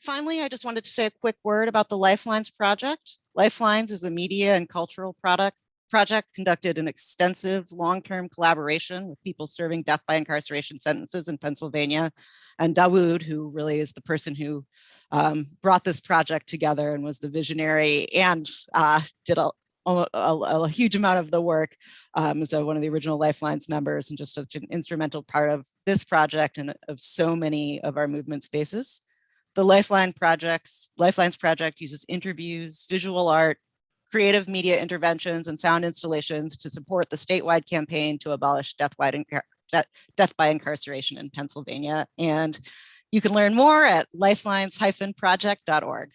Finally, I just wanted to say a quick word about the Lifelines project. Lifelines is a media and cultural project conducted in extensive long-term collaboration with people serving death by incarceration sentences in Pennsylvania. And Dawud, who really is the person who brought this project together and was the visionary and did a huge amount of the work as one of the original Lifelines members and just such an instrumental part of this project and of so many of our movement spaces. The Lifelines project uses interviews, visual art, creative media interventions, and sound installations to support the statewide campaign to abolish death by incarceration in Pennsylvania. And you can learn more at lifelines-project.org.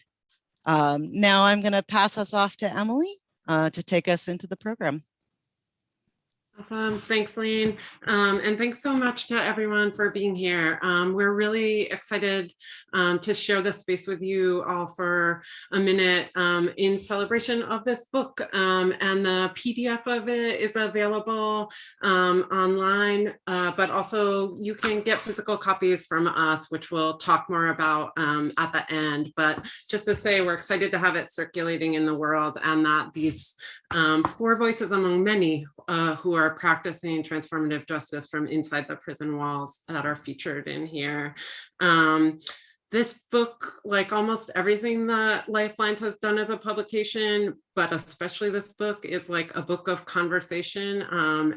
Now I'm going to pass us off to Emily to take us into the program. Awesome. Thanks, Lane. And thanks so much to everyone for being here. We're really excited to share this space with you all for a minute in celebration of this book. And the PDF of it is available online, but also you can get physical copies from us, which we'll talk more about at the end. But just to say, we're excited to have it circulating in the world, and that these 4 voices among many who are practicing transformative justice from inside the prison walls that are featured in here. This book, like almost everything that Lifelines has done as a publication, but especially this book, is like a book of conversation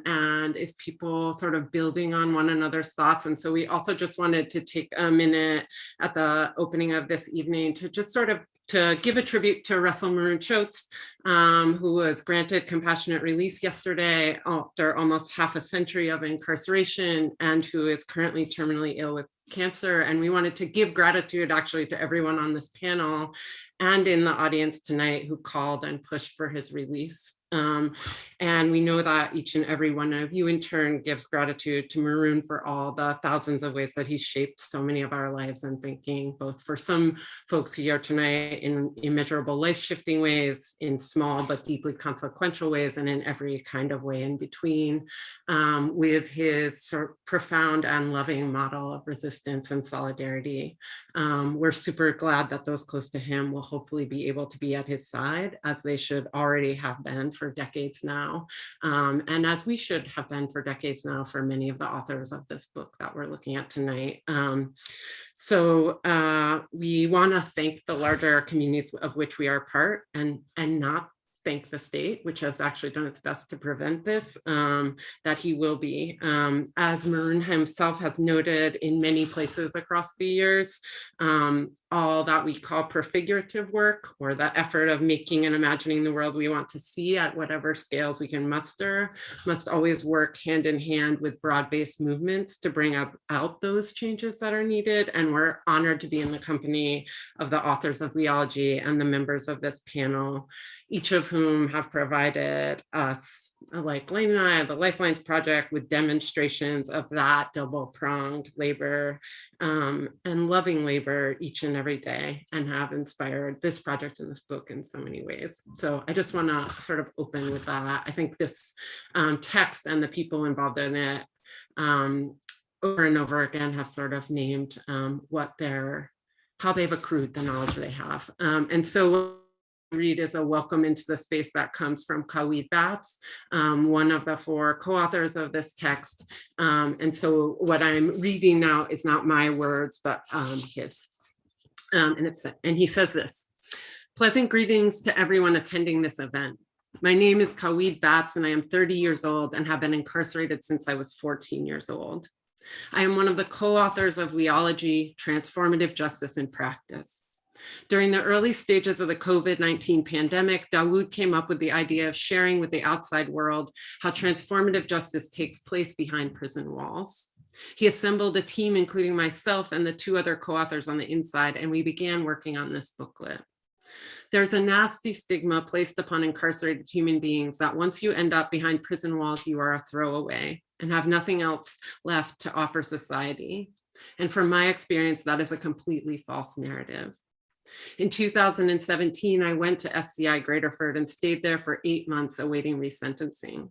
and is people sort of building on one another's thoughts. And so we also just wanted to take a minute at the opening of this evening to just sort of to give a tribute to Russell Maroon Shoatz, who was granted compassionate release yesterday after almost half a century of incarceration and who is currently terminally ill with cancer. And we wanted to give gratitude actually to everyone on this panel and in the audience tonight who called and pushed for his release. And we know that each and every one of you in turn gives gratitude to Maroon for all the thousands of ways that he shaped so many of our lives and thinking, both for some folks here tonight in immeasurable life-shifting ways, in small but deeply consequential ways, and in every kind of way in between, with his sort of profound and loving model of resistance and solidarity. We're super glad that those close to him will hopefully be able to be at his side, as they should already have been for decades now, and as we should have been for decades now for many of the authors of this book that we're looking at tonight. So we want to thank the larger communities of which we are part, and not thank the state, which has actually done its best to prevent this, that he will be. As Maroon himself has noted in many places across the years, all that we call prefigurative work, or the effort of making and imagining the world we want to see at whatever scales we can muster, must always work hand in hand with broad-based movements to bring out those changes that are needed. And we're honored to be in the company of the authors of WeOlogy and the members of this panel, each of whom have provided us, like Lane and I, the Lifelines Project, with demonstrations of that double-pronged labor and loving labor each and every day, and have inspired this project and this book in so many ways. So I just want to sort of open with that. I think this text and the people involved in it over and over again have sort of named how they've accrued the knowledge they have. And so read is a welcome into the space that comes from Qu'eed Batts, one of the 4 co-authors of this text. And so what I'm reading now is not my words, but his. And he says this: "Pleasant greetings to everyone attending this event. My name is Qu'eed Batts, and I am 30 years old and have been incarcerated since I was 14 years old. I am one of the co-authors of WeOlogy, Transformative Justice in Practice. During the early stages of the COVID-19 pandemic, Dawud came up with the idea of sharing with the outside world how transformative justice takes place behind prison walls. He assembled a team, including myself and the 2 other co-authors on the inside, and we began working on this booklet. There's a nasty stigma placed upon incarcerated human beings that once you end up behind prison walls, you are a throwaway and have nothing else left to offer society. And from my experience, that is a completely false narrative. In 2017, I went to SCI Greaterford and stayed there for 8 months awaiting resentencing.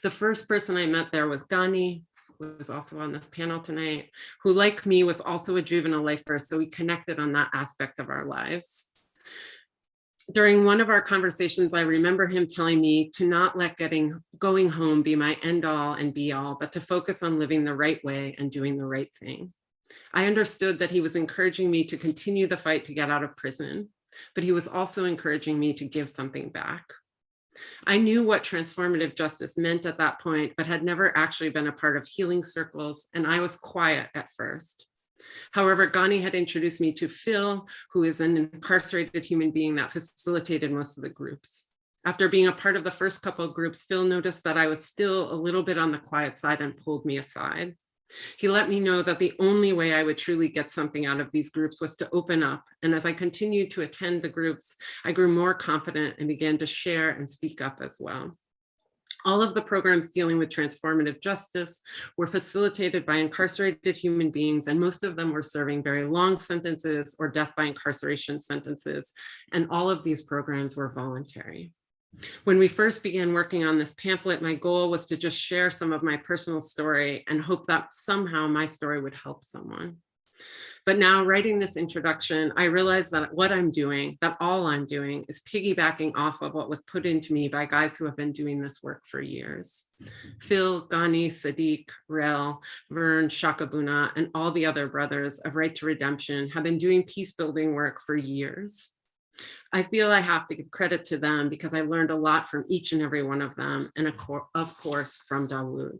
The first person I met there was Ghani, who is also on this panel tonight, who like me was also a juvenile lifer, so we connected on that aspect of our lives. During one of our conversations, I remember him telling me to not let going home be my end all and be all, but to focus on living the right way and doing the right thing. I understood that he was encouraging me to continue the fight to get out of prison, but he was also encouraging me to give something back. I knew what transformative justice meant at that point, but had never actually been a part of healing circles, and I was quiet at first. However, Ghani had introduced me to Phil, who is an incarcerated human being that facilitated most of the groups. After being a part of the first couple of groups, Phil noticed that I was still a little bit on the quiet side and pulled me aside. He let me know that the only way I would truly get something out of these groups was to open up. And as I continued to attend the groups, I grew more confident and began to share and speak up as well. All of the programs dealing with transformative justice were facilitated by incarcerated human beings, and most of them were serving very long sentences or death by incarceration sentences. And all of these programs were voluntary. When we first began working on this pamphlet, my goal was to just share some of my personal story and hope that somehow my story would help someone. But now, writing this introduction, I realized that what I'm doing, that all I'm doing is piggybacking off of what was put into me by guys who have been doing this work for years. Phil, Ghani, Sadiq, Rel, Vern, Shakabuna, and all the other brothers of Right to Redemption have been doing peace building work for years. I feel I have to give credit to them because I learned a lot from each and every one of them, and of course from Dawud.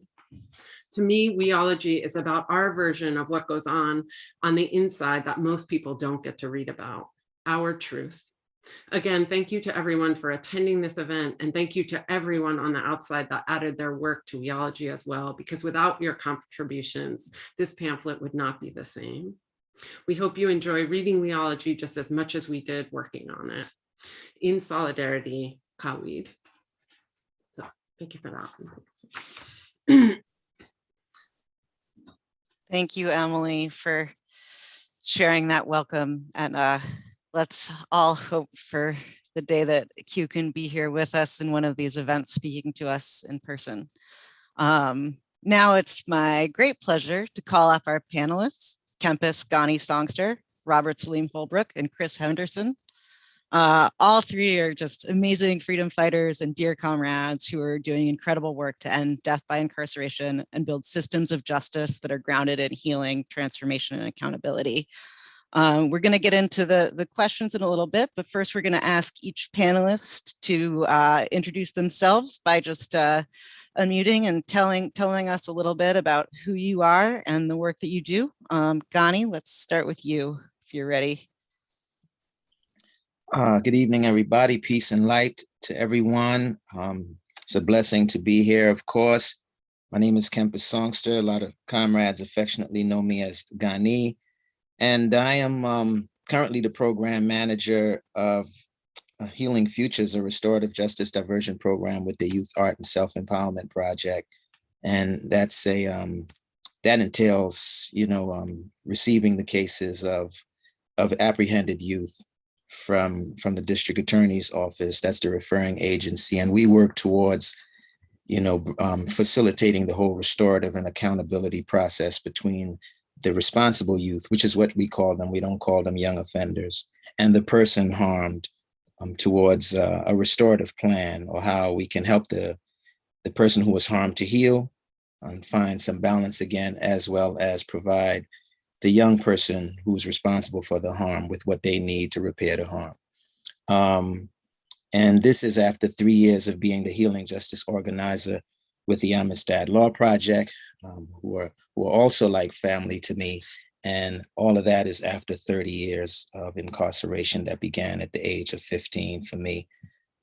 To me, WeOlogy is about our version of what goes on the inside that most people don't get to read about, our truth. Again, thank you to everyone for attending this event, and thank you to everyone on the outside that added their work to WeOlogy as well, because without your contributions, this pamphlet would not be the same. We hope you enjoy reading WeOlogy just as much as we did working on it. In solidarity, Qu'eed. So thank you for that. Thank you, Emily, for sharing that welcome. And let's all hope for the day that Q can be here with us in one of these events, speaking to us in person. Now it's my great pleasure to call up our panelists, Kempis Ghani Songster, Robert Salim Holbrook, and Chris Henderson. All three are just amazing freedom fighters and dear comrades who are doing incredible work to end death by incarceration and build systems of justice that are grounded in healing, transformation, and accountability. We're going to get into the questions in a little bit, but first we're going to ask each panelist to introduce themselves by just unmuting and telling us a little bit about who you are and the work that you do. Ghani, let's start with you if you're ready. Good evening, everybody. Peace and light to everyone. It's a blessing to be here, of course. My name is Kempis Songster. A lot of comrades affectionately know me as Ghani. And I am currently the program manager of Healing Futures, a restorative justice diversion program with the Youth Art and Self-Empowerment Project. And that's that entails, receiving the cases of apprehended youth from the district attorney's office. That's the referring agency. And we work towards, facilitating the whole restorative and accountability process between the responsible youth, which is what we call them. We don't call them young offenders, and the person harmed, towards a restorative plan, or how we can help the person who was harmed to heal and find some balance again, as well as provide the young person who's responsible for the harm with what they need to repair the harm. And this is after 3 years of being the healing justice organizer with the Amistad Law Project, who are also like family to me. And all of that is after 30 years of incarceration that began at the age of 15 for me.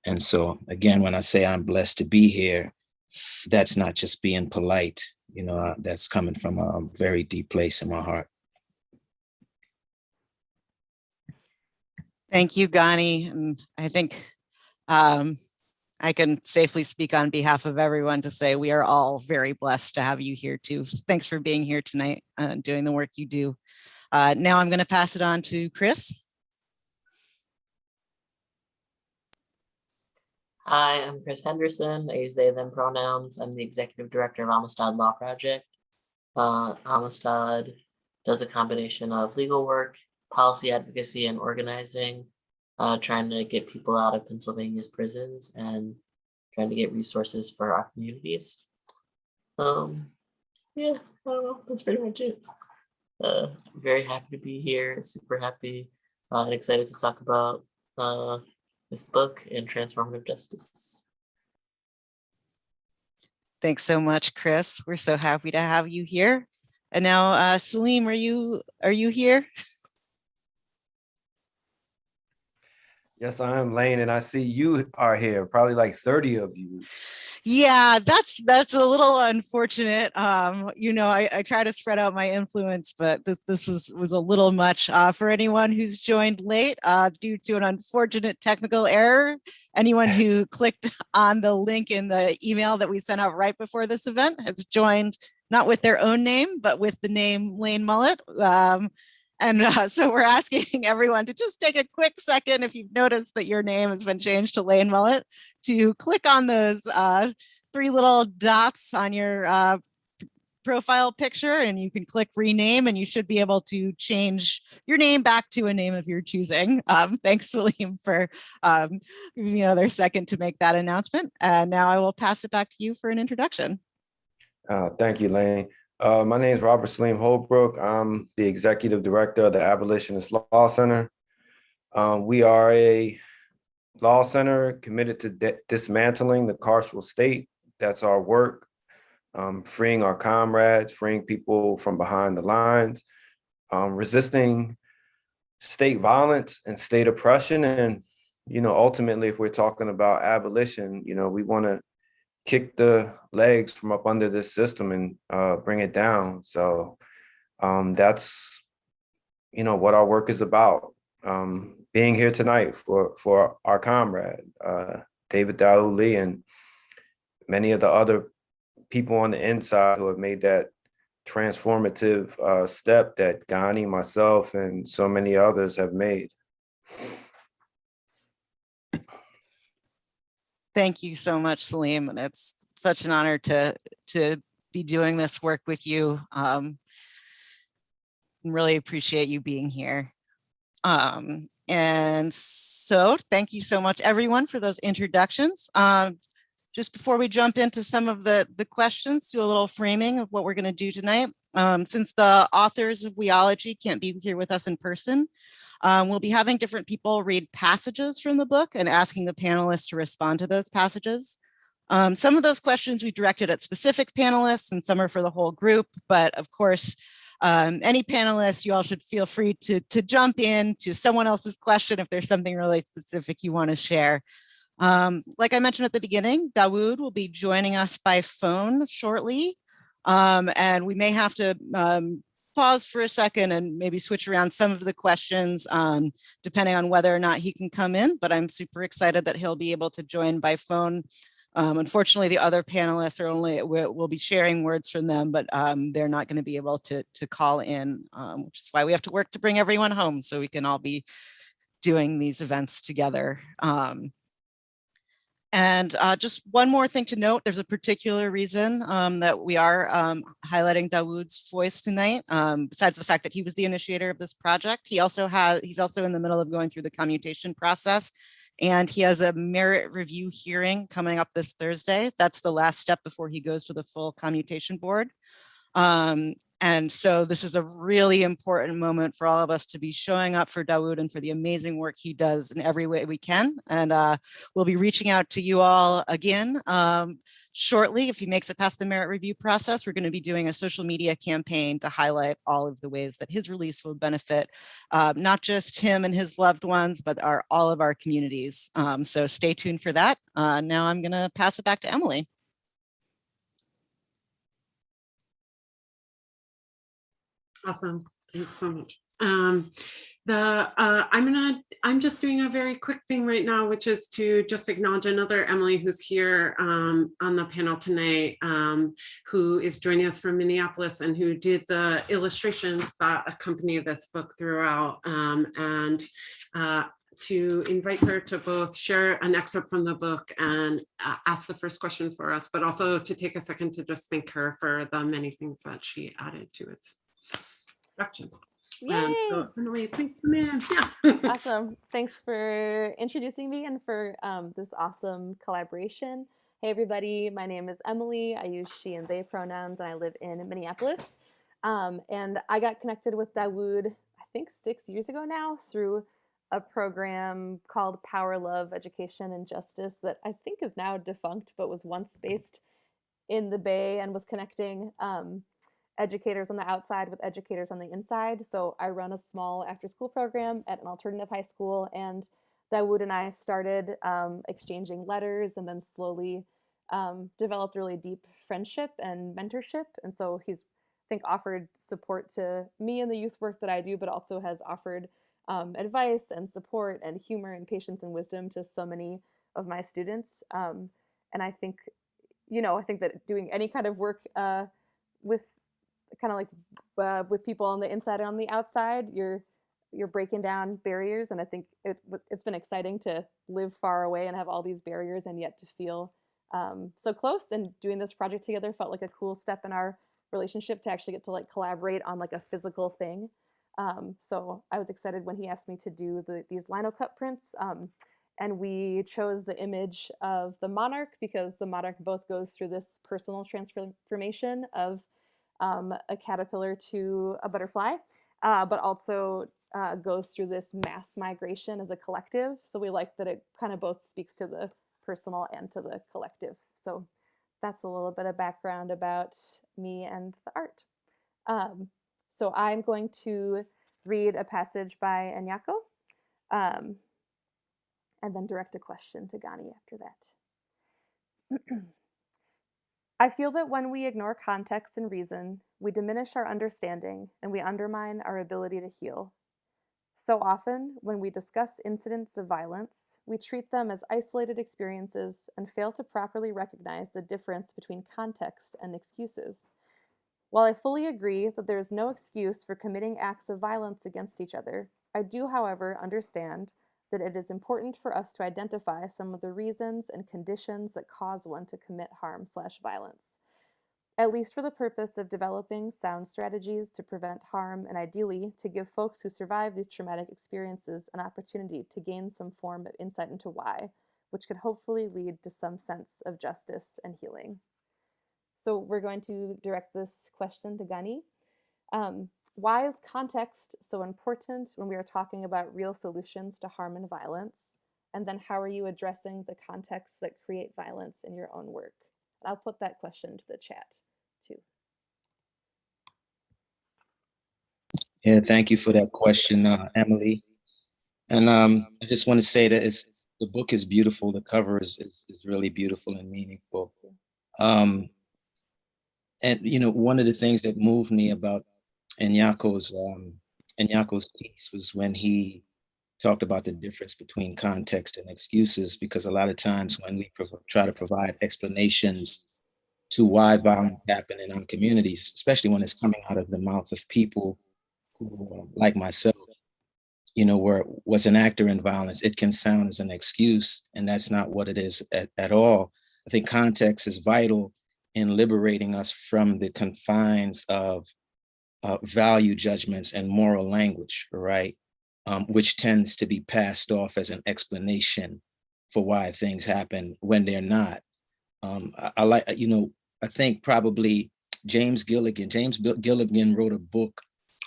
And so again, when I say I'm blessed to be here, that's not just being polite, that's coming from a very deep place in my heart. Thank you, Ghani. And I think I can safely speak on behalf of everyone to say we are all very blessed to have you here too. Thanks for being here tonight, doing the work you do. Now I'm going to pass it on to Chris. Hi, I'm Chris Henderson. I use they, them pronouns. I'm the executive director of Amistad Law Project. Amistad does a combination of legal work, policy advocacy, and organizing, trying to get people out of Pennsylvania's prisons and trying to get resources for our communities. Yeah, I don't know, that's pretty much it. I'm very happy to be here, super happy and excited to talk about this book and transformative justice. Thanks so much, Chris. We're so happy to have you here. And now, Salim, are you here? Yes, I am, Lane, and I see you are here, probably like 30 of you. Yeah, that's a little unfortunate. You know, I try to spread out my influence, but this was a little much for anyone who's joined late due to an unfortunate technical error. Anyone who clicked on the link in the email that we sent out right before this event has joined not with their own name, but with the name Lane Mullet. So we're asking everyone to just take a quick second, if you've noticed that your name has been changed to Lane Mullet, to click on those 3 little dots on your profile picture, and you can click rename, and you should be able to change your name back to a name of your choosing. Thanks, Salim, for giving me another second to make that announcement. And now I will pass it back to you for an introduction. Thank you, Lane. My name is Robert Salim Holbrook. I'm the executive director of the Abolitionist Law Center. We are a law center committed to dismantling the carceral state. That's our work, freeing our comrades, freeing people from behind the lines, resisting state violence and state oppression. And, you know, ultimately, if we're talking about abolition, you know, we want to kick the legs from up under this system and bring it down. So that's, you know, what our work is about. Being here tonight for our comrade, David Dawud Lee, and many of the other people on the inside who have made that transformative step that Ghani, myself, and so many others have made. Thank you so much, Salim. And it's such an honor to be doing this work with you. Really appreciate you being here. And so thank you so much, everyone, for those introductions. Just before we jump into some of the questions, do a little framing of what we're going to do tonight. Since the authors of WeOlogy can't be here with us in person, we'll be having different people read passages from the book and asking the panelists to respond to those passages. Some of those questions we directed at specific panelists, and some are for the whole group. But of course, any panelists, you all should feel free to jump in to someone else's question if there's something really specific you want to share. Like I mentioned at the beginning, Dawud will be joining us by phone shortly. And we may have to pause for a second and maybe switch around some of the questions depending on whether or not he can come in, but I'm super excited that he'll be able to join by phone. Unfortunately, the other panelists we'll be sharing words from them, but they're not going to be able to call in, which is why we have to work to bring everyone home so we can all be doing these events together. And just one more thing to note, there's a particular reason that we are highlighting Dawud's voice tonight. Besides the fact that he was the initiator of this project, he's also in the middle of going through the commutation process, and he has a merit review hearing coming up this Thursday. That's the last step before he goes to the full commutation board. And so this is a really important moment for all of us to be showing up for Dawud and for the amazing work he does in every way we can. And we'll be reaching out to you all again shortly. If he makes it past the merit review process, we're going to be doing a social media campaign to highlight all of the ways that his release will benefit not just him and his loved ones, but all of our communities. So stay tuned for that. Now I'm going to pass it back to Emily. Awesome. Thanks so much. I'm just doing a very quick thing right now, which is to just acknowledge another Emily who's here on the panel tonight, who is joining us from Minneapolis and who did the illustrations that accompany this book throughout. to invite her to both share an excerpt from the book and ask the first question for us, but also to take a second to just thank her for the many things that she added to its production. So, Emily, please come in. Yeah. Awesome. Thanks for introducing me and for this awesome collaboration. Hey, everybody. My name is Emily. I use she and they pronouns, and I live in Minneapolis. And I got connected with Dawud, I think 6 years ago now, through a program called Power, Love, Education, and Justice that I think is now defunct, but was once based in the Bay and was connecting educators on the outside with educators on the inside. So I run a small after school program at an alternative high school, and Dawud and I started exchanging letters and then slowly developed really deep friendship and mentorship. And so he's, I think, offered support to me in the youth work that I do, but also has offered advice and support and humor and patience and wisdom to so many of my students. And I think, I think that doing any kind of work with kind of like with people on the inside and on the outside, you're breaking down barriers. And I think it's been exciting to live far away and have all these barriers and yet to feel so close. And doing this project together felt like a cool step in our relationship to actually get to like collaborate on like a physical thing. So I was excited when he asked me to do these lino cut prints. And we chose the image of the monarch because the monarch both goes through this personal transformation of a caterpillar to a butterfly, but also goes through this mass migration as a collective. So we like that it kind of both speaks to the personal and to the collective. So that's a little bit of background about me and the art. So I'm going to read a passage by Nyako, and then direct a question to Ghani after that. I feel that when we ignore context and reason, we diminish our understanding and we undermine our ability to heal. So often, when we discuss incidents of violence, we treat them as isolated experiences and fail to properly recognize the difference between context and excuses. While I fully agree that there is no excuse for committing acts of violence against each other, I do, however, understand that it is important for us to identify some of the reasons and conditions that cause one to commit harm/violence. At least for the purpose of developing sound strategies to prevent harm and ideally to give folks who survive these traumatic experiences an opportunity to gain some form of insight into why, which could hopefully lead to some sense of justice and healing. So we're going to direct this question to Ghani. Why is context so important when we are talking about real solutions to harm and violence? And then how are you addressing the contexts that create violence in your own work? I'll put that question to the chat too. Yeah, thank you for that question, Emily. And I just want to say that the book is beautiful. The cover is really beautiful and meaningful. And one of the things that moved me about Nyako's piece was when he talked about the difference between context and excuses, because a lot of times when we try to provide explanations to why violence happen in our communities, especially when it's coming out of the mouth of people who, like myself, was an actor in violence, it can sound as an excuse, and that's not what it is at all. I think context is vital in liberating us from the confines of value judgments and moral language, right? Which tends to be passed off as an explanation for why things happen when they're not. I think probably James Gilligan wrote a book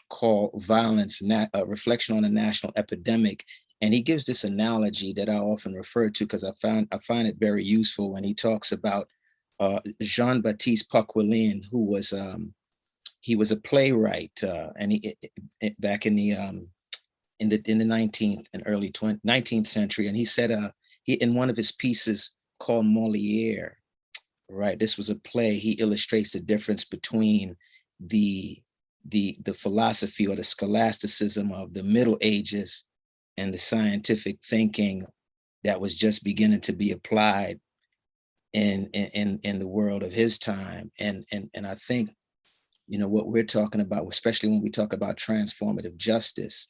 called Violence, a Reflection on a National Epidemic. And he gives this analogy that I often refer to because I find it very useful when he talks about Jean-Baptiste Poquelin, who was he was a playwright, and he back in the 19th and early 19th century, and he said he in one of his pieces called Molière, right? This was a play. He illustrates the difference between the philosophy or the scholasticism of the Middle Ages and the scientific thinking that was just beginning to be applied in the world of his time. And I think, what we're talking about, especially when we talk about transformative justice,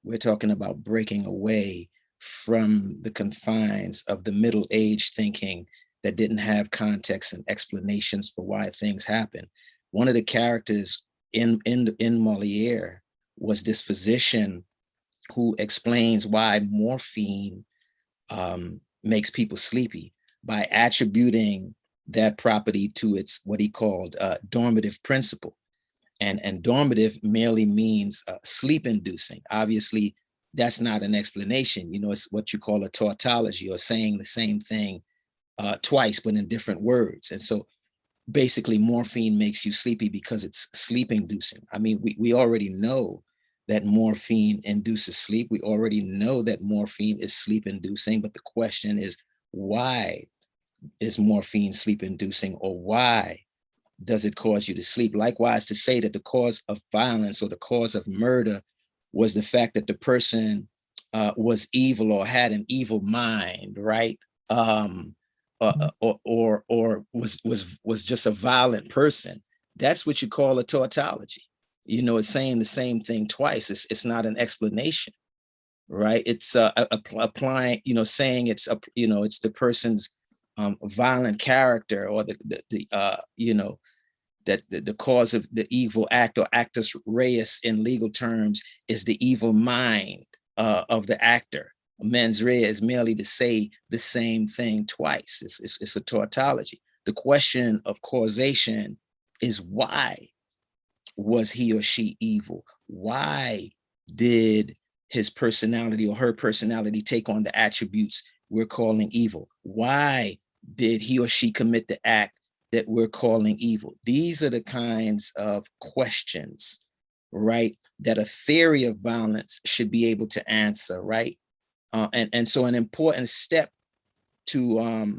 we're talking about breaking away from the confines of the Middle Age thinking that didn't have context and explanations for why things happen. One of the characters in Moliere was this physician who explains why morphine makes people sleepy by attributing that property to its what he called dormitive principle. And dormitive merely means sleep inducing. Obviously, that's not an explanation. You know, it's what you call a tautology, or saying the same thing twice, but in different words. And so basically morphine makes you sleepy because it's sleep inducing. I mean, we already know that morphine induces sleep. We already know that morphine is sleep inducing, but the question is, why is morphine sleep inducing, or why does it cause you to sleep? Likewise, to say that the cause of violence or the cause of murder was the fact that the person was evil or had an evil mind, right? Or was just a violent person. That's what you call a tautology. You know, it's saying the same thing twice. It's not an explanation, right? It's applying, you know, saying it's it's the person's violent character, or that the cause of the evil act, or actus reus in legal terms, is the evil mind of the actor. Mens rea is merely to say the same thing twice. It's a tautology. The question of causation is, why was he or she evil? Why did his personality or her personality take on the attributes we're calling evil? Why did he or she commit the act that we're calling evil? These are the kinds of questions, right, that a theory of violence should be able to answer, right? And so an important step to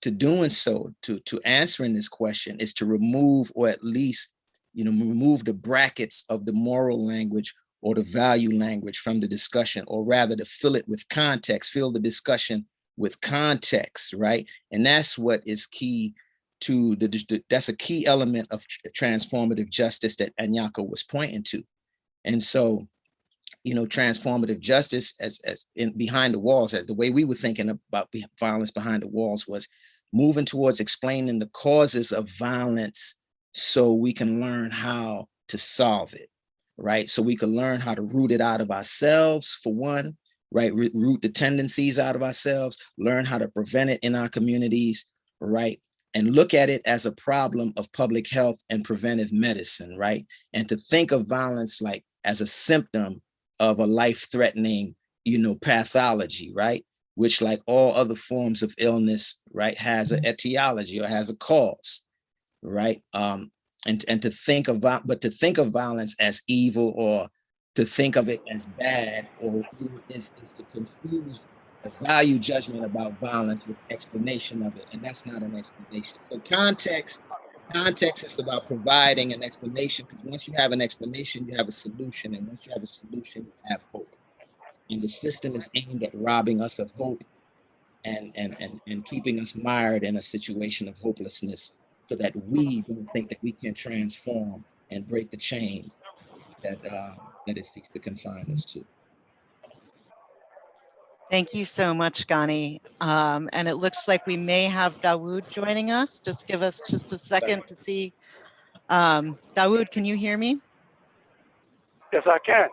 doing so, to answering this question, is to remove, or at least, remove the brackets of the moral language or the value language from the discussion, or rather to fill it with context, fill the discussion with context, right? And that's what is key to that's a key element of transformative justice that Nyako was pointing to. And so, transformative justice as in behind the walls, the way we were thinking about violence behind the walls, was moving towards explaining the causes of violence so we can learn how to solve it, right? So we can learn how to root it out of ourselves, for one, right? Root the tendencies out of ourselves, learn how to prevent it in our communities, right? And look at it as a problem of public health and preventive medicine, right? And to think of violence like as a symptom of a life-threatening, pathology, right? Which, like all other forms of illness, right, has an etiology or has a cause, right? And to think of violence as evil, or to think of it as bad, or is to confuse a value judgment about violence with explanation of it, and that's not an explanation. So context is about providing an explanation, because once you have an explanation, you have a solution, and once you have a solution, you have hope. And the system is aimed at robbing us of hope and keeping us mired in a situation of hopelessness, so that we don't think that we can transform and break the chains that it seeks to confine us to. Thank you so much, Ghani. And it looks like we may have Dawud joining us. Just give us just a second to see. Dawud, can you hear me? Yes, I can.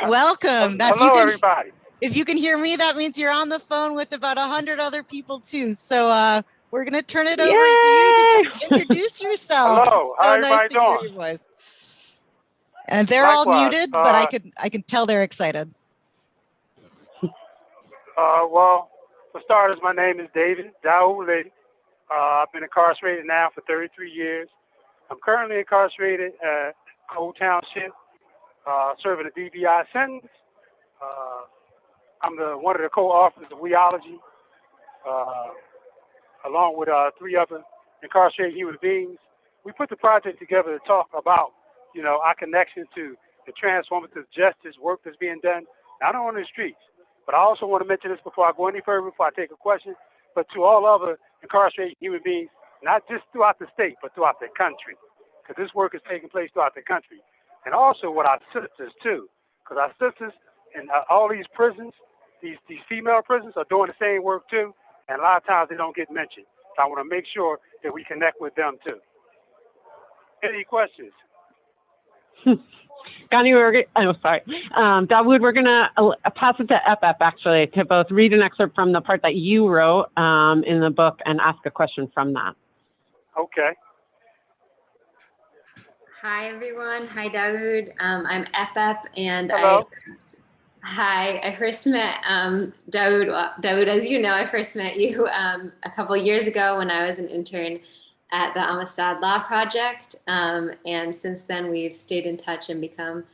Welcome. Hello, everybody. If you can hear me, that means you're on the phone with about 100 other people too. So we're going to turn it over to you to just introduce yourself. Hello, how everybody to hear doing? your voice. And they're all muted, but I can tell they're excited. Well, for starters, my name is Dawud. I've been incarcerated now for 33 years. I'm currently incarcerated at Cole Township, serving a DBI sentence. I'm one of the co-authors of WeOlogy, along with 3 other incarcerated human beings. We put the project together to talk about, our connection to the transformative justice work that's being done, not only on the streets, but I also want to mention this before I go any further, before I take a question, but to all other incarcerated human beings, not just throughout the state, but throughout the country, because this work is taking place throughout the country. And also with our sisters, too, because our sisters in all these prisons, these female prisons are doing the same work too, and a lot of times they don't get mentioned. So I want to make sure that we connect with them too. Any questions? Ghani, Dawud, we're going to pass it to FF actually to both read an excerpt from the part that you wrote in the book and ask a question from that. Okay. Hi, everyone. Hi, Dawud. I'm FF, and Hello. I first met Dawud. Well, Dawud, as you know, I first met you a couple years ago when I was an intern at the Amistad Law Project. And since then, we've stayed in touch and become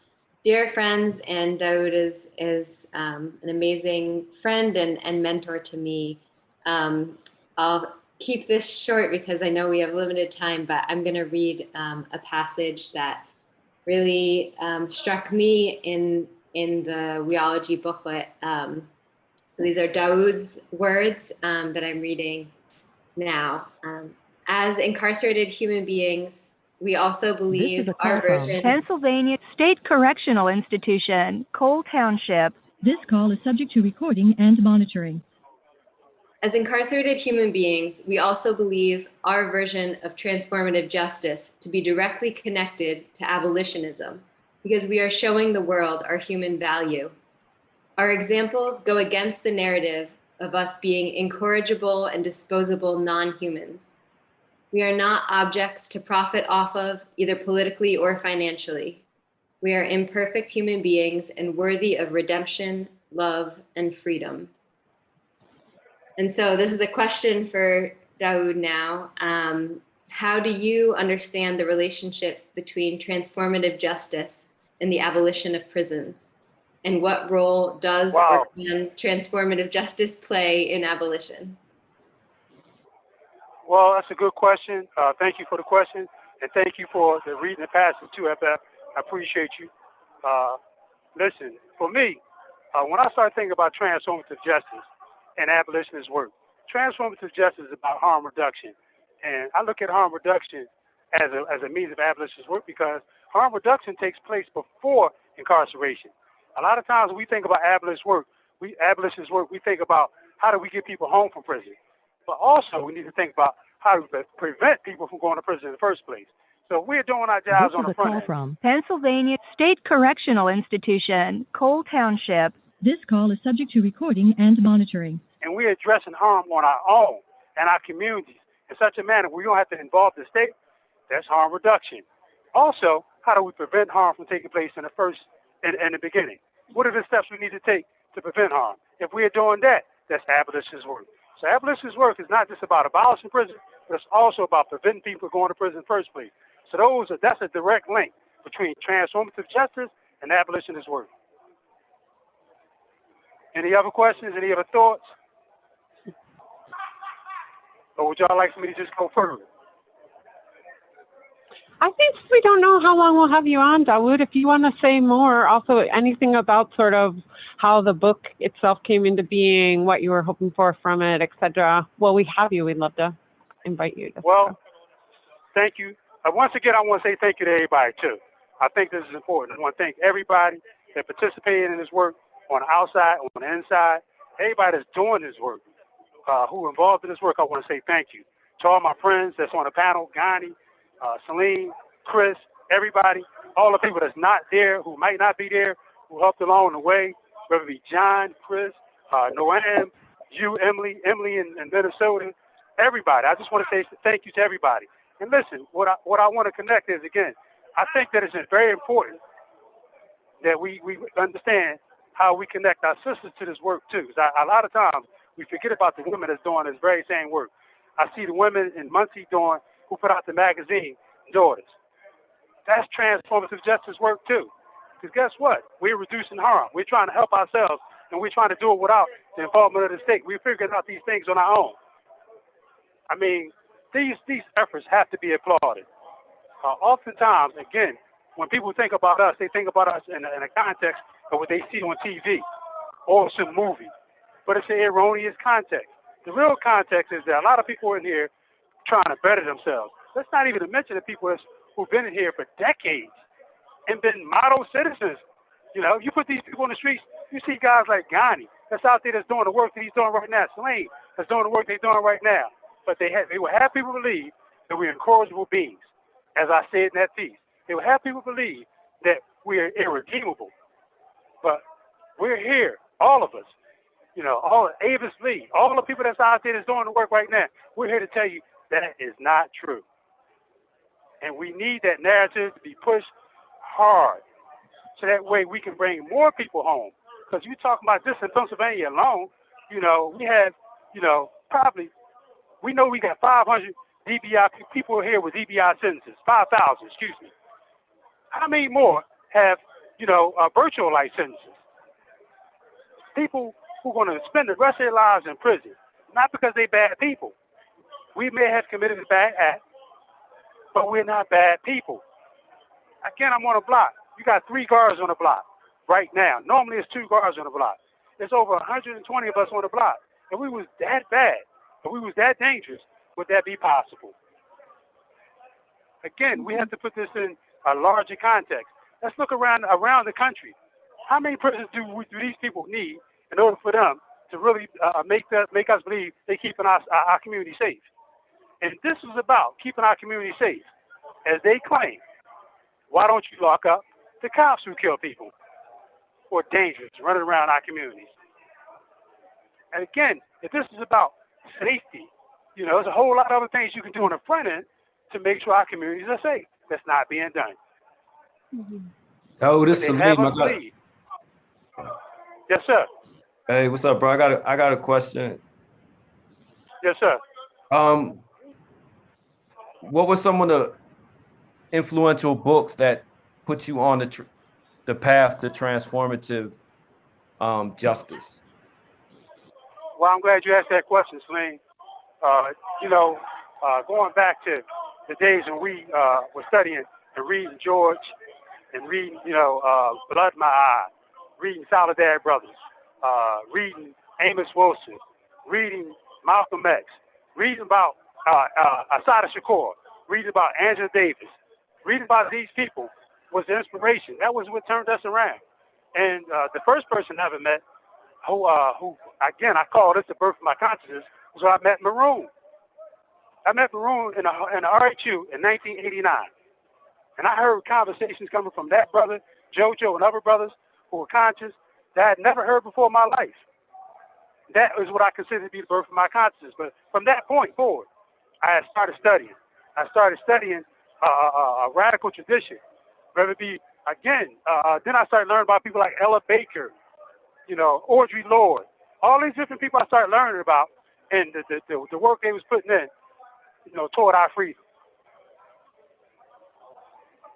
dear friends. And Dawud is an amazing friend and mentor to me. I'll keep this short because I know we have limited time, but I'm going to read a passage that really struck me in the WeOlogy booklet. These are Dawud's words that I'm reading now. As incarcerated human beings, we also believe our version. Pennsylvania State Correctional Institution, Cole Township. This call is subject to recording and monitoring. As incarcerated human beings, we also believe our version of transformative justice to be directly connected to abolitionism, because we are showing the world our human value. Our examples go against the narrative of us being incorrigible and disposable non-humans. We are not objects to profit off of, either politically or financially. We are imperfect human beings and worthy of redemption, love, and freedom. And so this is a question for Dawud now. How do you understand the relationship between transformative justice and the abolition of prisons? And what role does or can transformative justice play in abolition? Well, that's a good question. Thank you for the question, and thank you for the reading the passage too, FF. I appreciate you. Listen, for me, when I started thinking about transformative justice and abolitionist work, transformative justice is about harm reduction, and I look at harm reduction as a means of abolitionist work because harm reduction takes place before incarceration. A lot of times when we think about abolitionist work, we think about how do we get people home from prison. But also, we need to think about how to prevent people from going to prison in the first place. So we're doing our jobs on the front end. From Pennsylvania State Correctional Institution, Cole Township. This call is subject to recording and monitoring. And we're addressing harm on our own and our communities in such a manner where we don't have to involve the state. That's harm reduction. Also, how do we prevent harm from taking place in the beginning? What are the steps we need to take to prevent harm? If we're doing that, that's abolitionist work. So abolitionist work is not just about abolishing prison, but it's also about preventing people going to prison in the first place. So that's a direct link between transformative justice and abolitionist work. Any other questions? Any other thoughts? Or would y'all like for me to just go further? I think we don't know how long we'll have you on, Dawud. If you want to say more, also anything about sort of how the book itself came into being, what you were hoping for from it, etc. Well, we have you. We'd love to invite you. Thank you. Once again, I want to say thank you to everybody, too. I think this is important. I want to thank everybody that participated in this work on the outside, on the inside. Everybody that's doing this work, who are involved in this work, I want to say thank you. To all my friends that's on the panel, Ghani, Celine, Chris, everybody, all the people that's not there, who might not be there, who helped along the way, whether it be John, Chris, Noam, you, Emily in Minnesota, everybody. I just want to say thank you to everybody. And listen, what I want to connect is, again, I think that it's very important that we understand how we connect our sisters to this work, too. Because a lot of times we forget about the women that's doing this very same work. I see the women in Muncie who put out the magazine, Daughters. That's transformative justice work, too. Because guess what? We're reducing harm. We're trying to help ourselves, and we're trying to do it without the involvement of the state. We're figuring out these things on our own. I mean, these efforts have to be applauded. Oftentimes, again, when people think about us, they think about us in a context of what they see on TV or some movie. But it's an erroneous context. The real context is that a lot of people in here trying to better themselves. Let's not even mention the people who've been in here for decades and been model citizens. You know, you put these people on the streets, you see guys like Ghani, that's out there that's doing the work that he's doing right now. Selene that's doing the work they're doing right now. But they will have people believe that we're incorrigible beings, as I said in that piece. They will have people believe that we are irredeemable. But we're here, all of us, you know, all Avis Lee, all the people that's out there that's doing the work right now. We're here to tell you that is not true. And we need that narrative to be pushed hard, so that way we can bring more people home. Because you talking about this in Pennsylvania alone, you know, we have, you know, probably, we know we got 500 DBI people here with DBI sentences, 5,000, excuse me. How many more have, you know, virtual life sentences? People who are going to spend the rest of their lives in prison, not because they're bad people. We may have committed a bad act, but we're not bad people. Again, I'm on a block. You got 3 guards on the block right now. Normally it's 2 guards on the block. There's over 120 of us on the block. If we was that bad, if we was that dangerous, would that be possible? Again, we have to put this in a larger context. Let's look around the country. How many prisons do these people need in order for them to really make us believe they're keeping our community safe? And this is about keeping our community safe. As they claim, why don't you lock up the cops who kill people who are dangerous, running around our communities? And again, if this is about safety, you know, there's a whole lot of other things you can do on the front end to make sure our communities are safe. That's not being done. Oh, this is Salim. Yes, sir. Hey, what's up, bro? I got a question. Yes, sir. What were some of the influential books that put you on the path to transformative justice? Well, I'm glad you asked that question, Celine. You know, going back to the days when we were studying and reading George and reading, you know, Blood in My Eye, reading Solidarity Brothers, reading Amos Wilson, reading Malcolm X, reading about Assata Shakur, reading about Angela Davis, reading about these people was the inspiration. That was what turned us around. And the first person I ever met, who again, I call this the birth of my consciousness, was when I met Maroon. I met Maroon in the RHU in 1989. And I heard conversations coming from that brother, JoJo, and other brothers who were conscious that I had never heard before in my life. That is what I consider to be the birth of my consciousness. But from that point forward, I started studying. I started studying a radical tradition, whether it be, again, then I started learning about people like Ella Baker, you know, Audre Lorde, all these different people I started learning about, and the work they was putting in, you know, toward our freedom.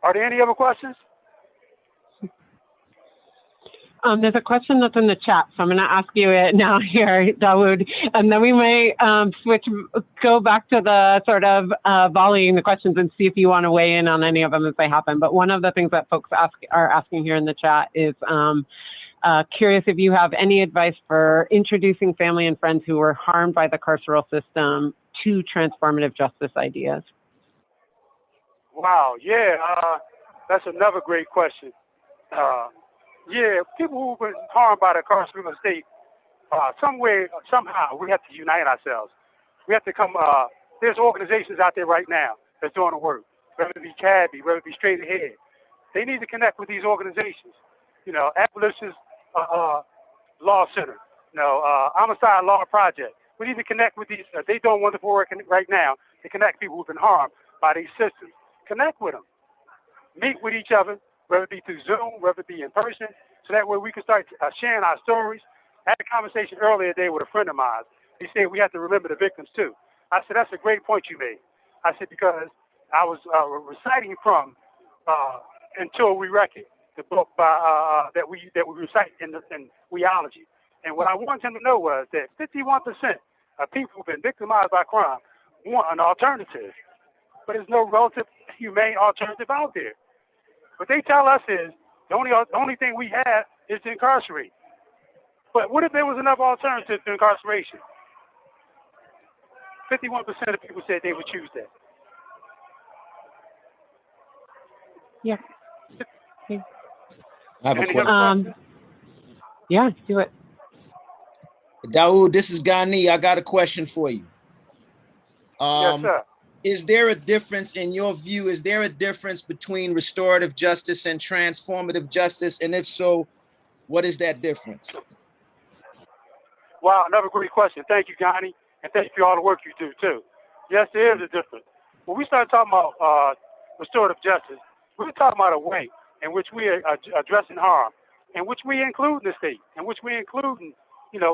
Are there any other questions? There's a question that's in the chat, so I'm going to ask you it now here, Dawud, and then we may go back to the sort of volleying the questions and see if you want to weigh in on any of them as they happen. But one of the things that folks are asking here in the chat is curious if you have any advice for introducing family and friends who were harmed by the carceral system to transformative justice ideas. Wow, yeah, that's another great question. Yeah, people who've been harmed by the carceral state, somewhere, somehow, we have to unite ourselves. We have to come, there's organizations out there right now that's doing the work, whether it be CADBI, whether it be Straight Ahead. They need to connect with these organizations. You know, Abolish Law Center, you know, Amistad Law Project. We need to connect with these, they doing wonderful work right now to connect people who've been harmed by these systems. Connect with them. Meet with each other, whether it be through Zoom, whether it be in person, so that way we can start sharing our stories. I had a conversation earlier today with a friend of mine. He said we have to remember the victims too. I said, that's a great point you made. I said, because I was reciting from Until We Reckon, the book by, that we recite in WeOlogy. And what I wanted him to know was that 51% of people who've been victimized by crime want an alternative. But there's no relative humane alternative out there. What they tell us is the only thing we have is to incarcerate. But what if there was another alternative to incarceration? 51% of people said they would choose that. Yeah. I have a question. Yeah, do it. Dawud, this is Ghani. I got a question for you. Yes, sir. Is there a difference in your view? Is there a difference between restorative justice and transformative justice? And if so, what is that difference? Wow, another great question. Thank you, Ghani, and thank you for all the work you do too. Yes, there is a difference. When we start talking about restorative justice, we're talking about a way in which we are addressing harm, in which we include the state, in which we include,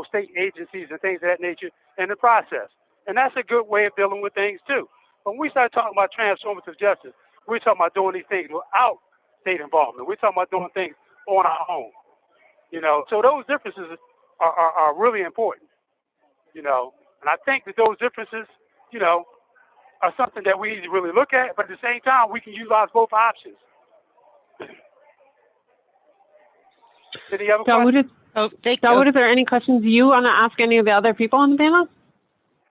state agencies and things of that nature in the process. And that's a good way of dealing with things too. When we start talking about transformative justice, we're talking about doing these things without state involvement. We're talking about doing things on our own. So those differences are really important. And I think that those differences, are something that we need to really look at, but at the same time, we can utilize both options. Any other questions? Dawud, is there any questions you want to ask any of the other people on the panel?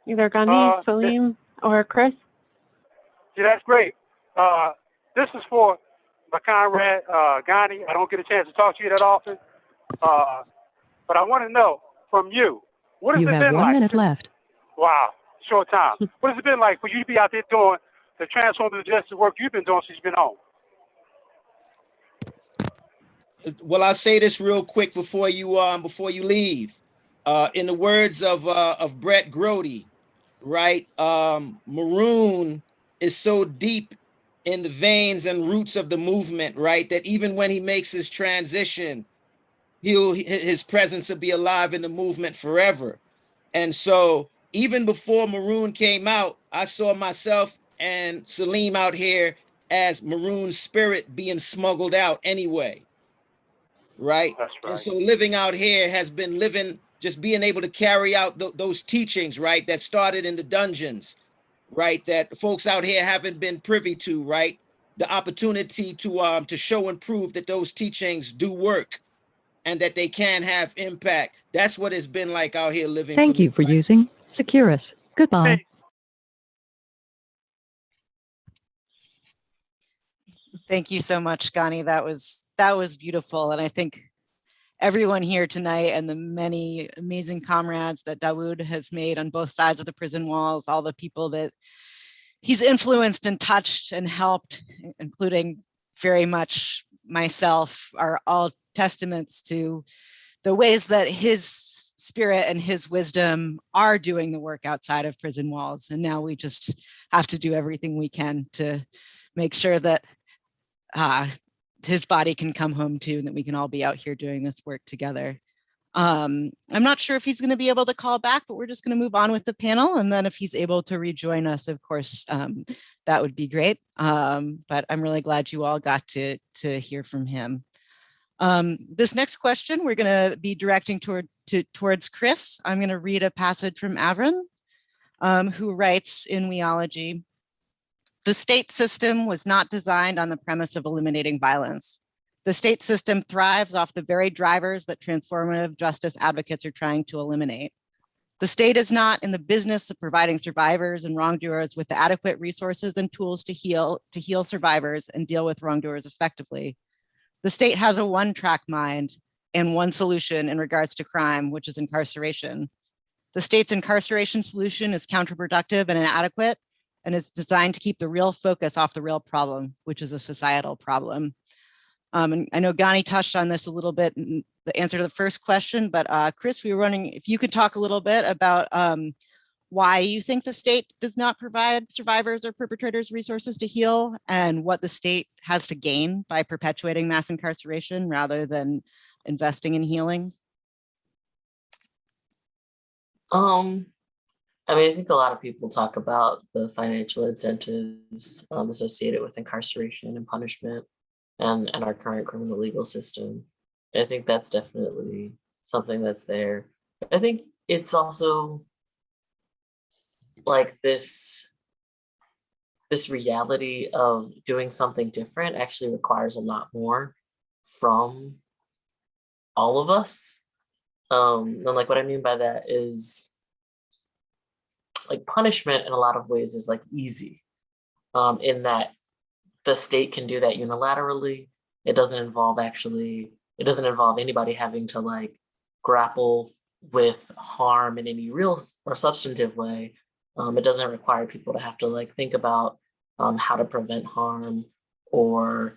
Either Ghani, Salim, or Chris? Yeah, that's great. This is for my comrade, Ghani. I don't get a chance to talk to you that often. But I want to know from you, what has it been like? You have 1 minute left. Wow, short time. What has it been like for you to be out there doing the transformative justice work you've been doing since you've been home? Well, I'll say this real quick before you leave. In the words of Brett Grody, right? Maroon is so deep in the veins and roots of the movement, right? That even when he makes his transition, his presence will be alive in the movement forever. And so even before Maroon came out, I saw myself and Salim out here as Maroon's spirit being smuggled out anyway. Right? That's right. And so living out here has been just being able to carry out those teachings, right? That started in the dungeons, right? That folks out here haven't been privy to, right? The opportunity to show and prove that those teachings do work and that they can have impact. That's what it's been like out here living. Thank you for using Securus. Goodbye. Thank you so much, Ghani. That was beautiful. And I think everyone here tonight and the many amazing comrades that Dawud has made on both sides of the prison walls, all the people that he's influenced and touched and helped, including very much myself, are all testaments to the ways that his spirit and his wisdom are doing the work outside of prison walls. And now we just have to do everything we can to make sure that his body can come home too, and that we can all be out here doing this work together. I'm not sure if he's going to be able to call back, but we're just going to move on with the panel. And then if he's able to rejoin us, of course, that would be great. But I'm really glad you all got to hear from him. This next question, we're going to be directing towards Chris. I'm going to read a passage from Avron, who writes in WeOlogy, "The state system was not designed on the premise of eliminating violence. The state system thrives off the very drivers that transformative justice advocates are trying to eliminate. The state is not in the business of providing survivors and wrongdoers with the adequate resources and tools to heal survivors and deal with wrongdoers effectively. The state has a one-track mind and one solution in regards to crime, which is incarceration. The state's incarceration solution is counterproductive and inadequate, and is designed to keep the real focus off the real problem, which is a societal problem." And I know Ghani touched on this a little bit in the answer to the first question, but Chris, we were wondering if you could talk a little bit about why you think the state does not provide survivors or perpetrators resources to heal, and what the state has to gain by perpetuating mass incarceration rather than investing in healing. I mean, I think a lot of people talk about the financial incentives associated with incarceration and punishment and our current criminal legal system. I think that's definitely something that's there. I think it's also like this reality of doing something different actually requires a lot more from all of us. And like what I mean by that is like punishment in a lot of ways is like easy in that the state can do that unilaterally. It doesn't involve anybody having to like grapple with harm in any real or substantive way. It doesn't require people to have to like think about how to prevent harm, or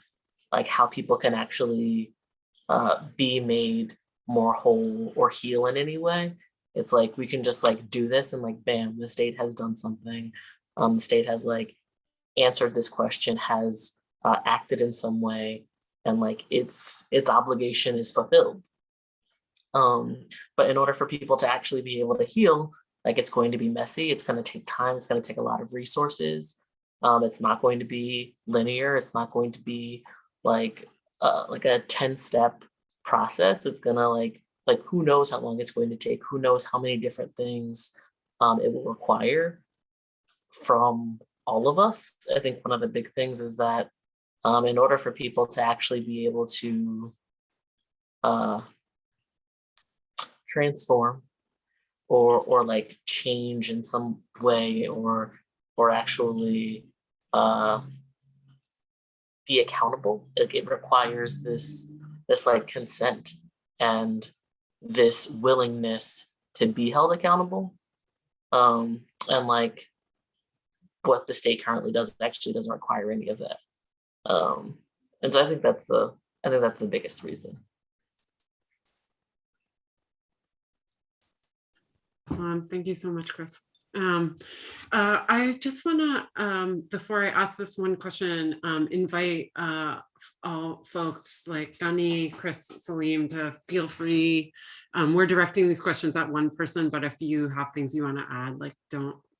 like how people can actually be made more whole or heal in any way. It's like we can just like do this and like bam, the state has done something. The state has like answered this question, has acted in some way, and like its obligation is fulfilled. But in order for people to actually be able to heal, like it's going to be messy, it's going to take time, it's going to take a lot of resources. It's not going to be linear, it's not going to be like a 10-step process. It's gonna like who knows how long it's going to take, who knows how many different things it will require from all of us. I think one of the big things is that in order for people to actually be able to transform or like change in some way, or actually be accountable, like it requires this like consent and this willingness to be held accountable. And like what the state currently does actually doesn't require any of that. And so I think that's the biggest reason. Thank you so much, Chris. I just want to, before I ask this one question, invite all folks like Ghani, Chris, Salim to feel free. We're directing these questions at one person, but if you have things you want to add, like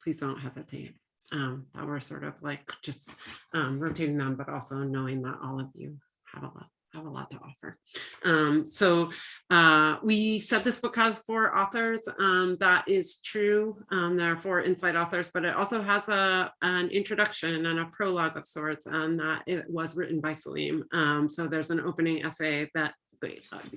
please don't hesitate. That we're sort of like just rotating them, but also knowing that all of you have a lot to offer. So we said this book has 4 authors. That is true. There are 4 inside authors, but it also has an introduction and a prologue of sorts, and that it was written by Salim. So there's an opening essay that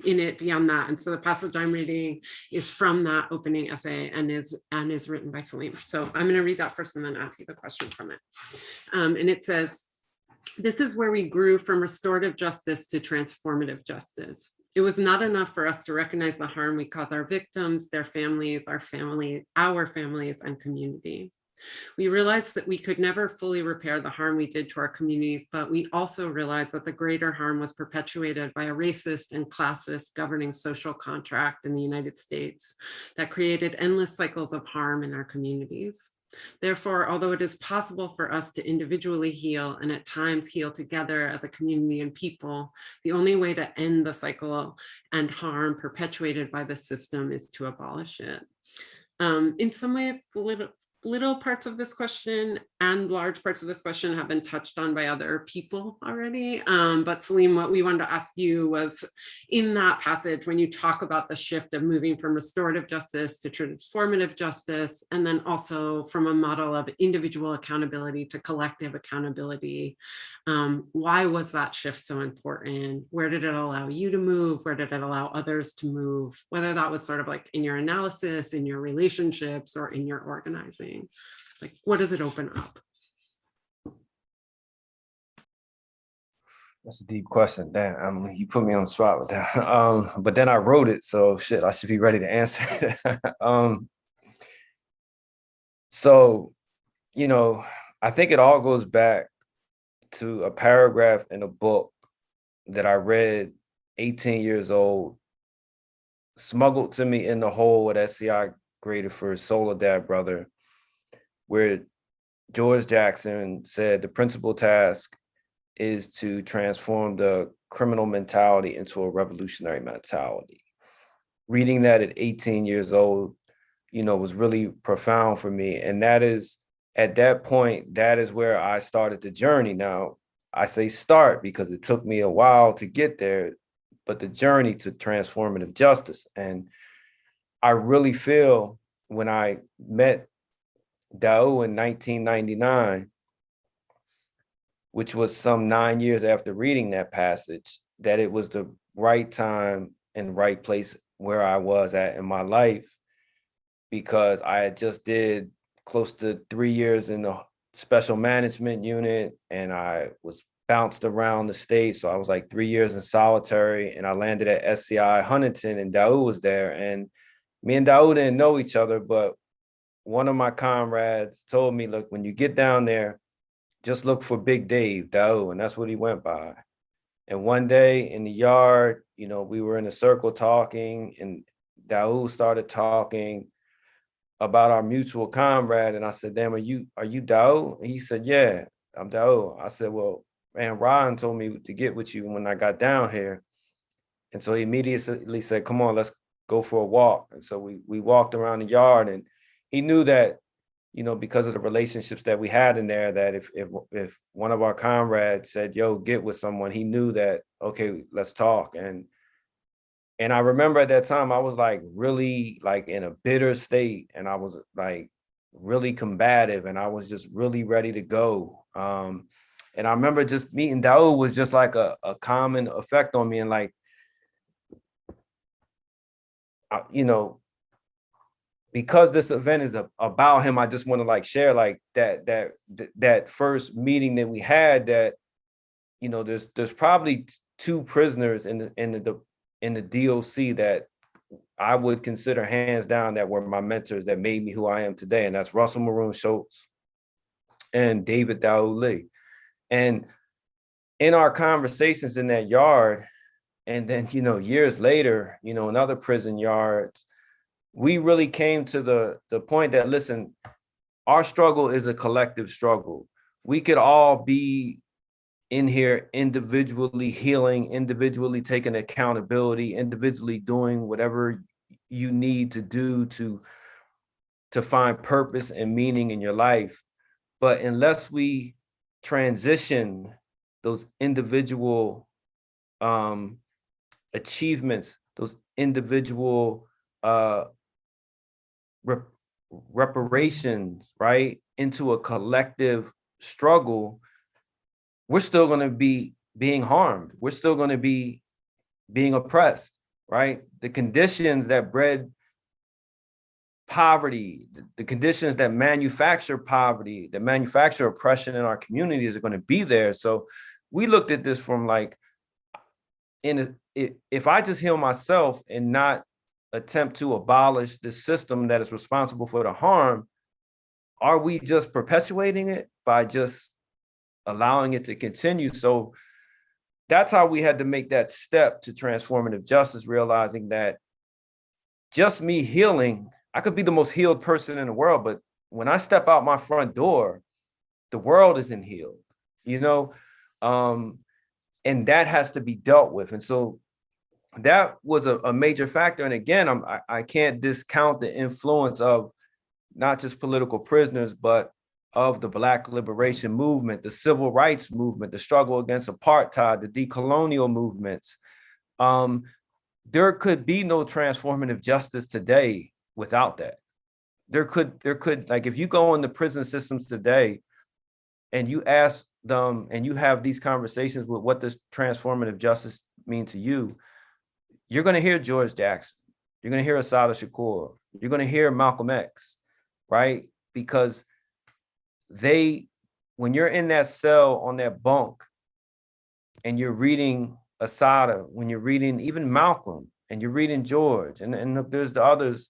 in it beyond that, and so the passage I'm reading is from that opening essay and is written by Salim. So I'm going to read that first and then ask you the question from it. And it says, "This is where we grew from restorative justice to transformative justice. It was not enough for us to recognize the harm we cause our victims, their families, our families, and community. We realized that we could never fully repair the harm we did to our communities, but we also realized that the greater harm was perpetuated by a racist and classist governing social contract in the United States that created endless cycles of harm in our communities. Therefore, although it is possible for us to individually heal and at times heal together as a community and people, the only way to end the cycle and harm perpetuated by the system is to abolish it." In some ways, little parts of this question and large parts of this question have been touched on by other people already. But Salim, what we wanted to ask you was, in that passage, when you talk about the shift of moving from restorative justice to transformative justice, and then also from a model of individual accountability to collective accountability, why was that shift so important? Where did it allow you to move? Where did it allow others to move? Whether that was sort of like in your analysis, in your relationships, or in your organizing. Like, what does it open up? That's a deep question. Damn, you put me on the spot with that. But then I wrote it, so shit, I should be ready to answer. So, you know, I think it all goes back to a paragraph in a book that I read 18 years old, smuggled to me in the hole at SCI graded for Soledad Brother, where George Jackson said the principal task is to transform the criminal mentality into a revolutionary mentality. Reading that at 18 years old, you know, was really profound for me. And that is, at that point, that is where I started the journey. Now, I say start because it took me a while to get there, but the journey to transformative justice. And I really feel when I met Dawud in 1999, which was some 9 years after reading that passage, that it was the right time and right place where I was at in my life, because I had just did close to 3 years in the special management unit, and I was bounced around the state. So I was like 3 years in solitary, and I landed at SCI Huntington, and Dawud was there. And Me and Dawud didn't know each other, but one of my comrades told me, look, when you get down there, just look for Big Dave, Dawud, and that's what he went by. And one day in the yard, you know, we were in a circle talking, and Dawud started talking about our mutual comrade. And I said, damn, are you Dawud? And he said, yeah, I'm Dawud. I said, well, man, Ryan told me to get with you when I got down here. And so he immediately said, come on, let's go for a walk. And so we walked around the yard, and he knew that, you know, because of the relationships that we had in there, that if one of our comrades said, yo, get with someone, he knew that, okay, let's talk. And I remember at that time, I was like really like in a bitter state, and I was like really combative, and I was just really ready to go. And I remember just meeting Dawud was just like a common effect on me. And like, you know, because this event is about him, I just want to like share like that first meeting that we had, that, you know, there's probably two prisoners in the DOC that I would consider hands down that were my mentors that made me who I am today. And that's Russell Maroon Schultz and David Dawud Lee. And in our conversations in that yard, and then, you know, years later, you know, in other prison yards, we really came to the point that, listen, our struggle is a collective struggle. We could all be in here individually healing, individually taking accountability, individually doing whatever you need to do to find purpose and meaning in your life. But unless we transition those individual achievements, those individual reparations, right, into a collective struggle, we're still going to be being harmed. We're still going to be being oppressed, right? The conditions that bred poverty, the conditions that manufacture poverty, that manufacture oppression in our communities are going to be there. So we looked at this from like, if I just heal myself and not attempt to abolish the system that is responsible for the harm, are we just perpetuating it by just allowing it to continue? So that's how we had to make that step to transformative justice, realizing that just me healing, I could be the most healed person in the world, but when I step out my front door, the world isn't healed, you know? And that has to be dealt with. And so that was a major factor. And again, I can't discount the influence of not just political prisoners, but of the Black liberation movement, the civil rights movement, the struggle against apartheid, the decolonial movements. There could be no transformative justice today without that. There could, like, if you go in the prison systems today and you ask them and you have these conversations with what does transformative justice mean to you, you're going to hear George Jackson. You're going to hear Assata Shakur. You're going to hear Malcolm X, right? Because when you're in that cell on that bunk and you're reading Assata, when you're reading even Malcolm and you're reading George, and there's the others,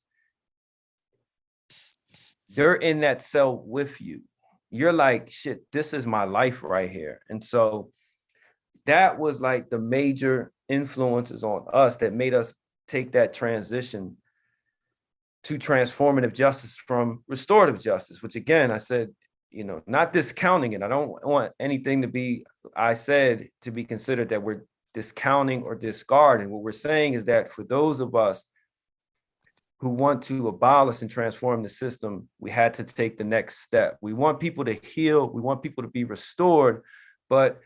they're in that cell with you. You're like, shit, this is my life right here. And so that was like the major influences on us that made us take that transition to transformative justice from restorative justice, which again, I said, you know, not discounting it. I don't want anything to be considered that we're discounting or discarding. What we're saying is that for those of us who want to abolish and transform the system, we had to take the next step. We want people to heal. We want people to be restored. But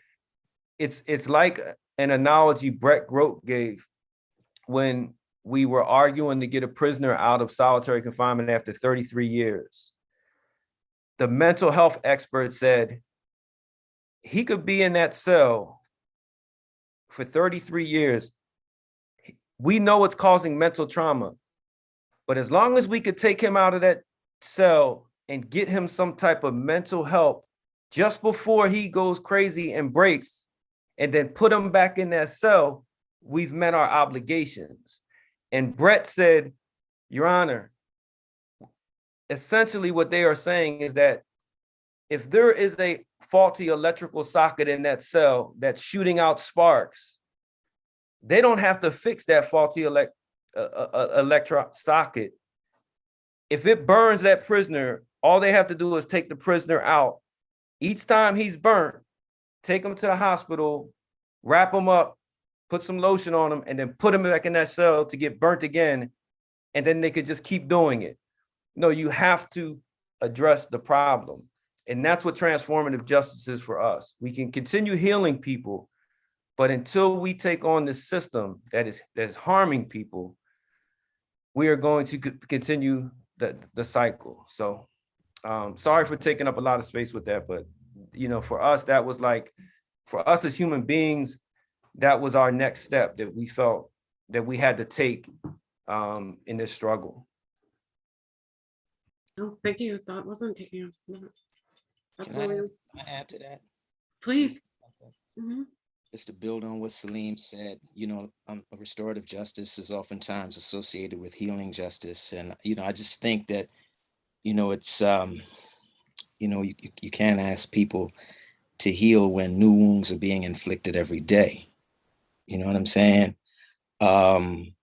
it's like an analogy Brett Grote gave when we were arguing to get a prisoner out of solitary confinement after 33 years. The mental health expert said he could be in that cell for 33 years. We know it's causing mental trauma, but as long as we could take him out of that cell and get him some type of mental help just before he goes crazy and breaks, and then put him back in that cell, we've met our obligations. And Brett said, Your Honor, essentially what they are saying is that if there is a faulty electrical socket in that cell that's shooting out sparks, they don't have to fix that faulty electric socket. If it burns that prisoner, all they have to do is take the prisoner out. Each time he's burnt, take him to the hospital, wrap him up, put some lotion on him, and then put him back in that cell to get burnt again. And then they could just keep doing it. No, you have to address the problem. And that's what transformative justice is for us. We can continue healing people, but until we take on this system that's harming people, we are going to continue the cycle. So sorry for taking up a lot of space with that, but for us, that was like, for us as human beings, that was our next step that we felt that we had to take in this struggle. Oh, thank you. That wasn't taking us. Can I add to that? Please. Okay. Just to build on what Salim said, restorative justice is oftentimes associated with healing justice. And, I just think that, it's, you can't ask people to heal when new wounds are being inflicted every day. You know what I'm saying? And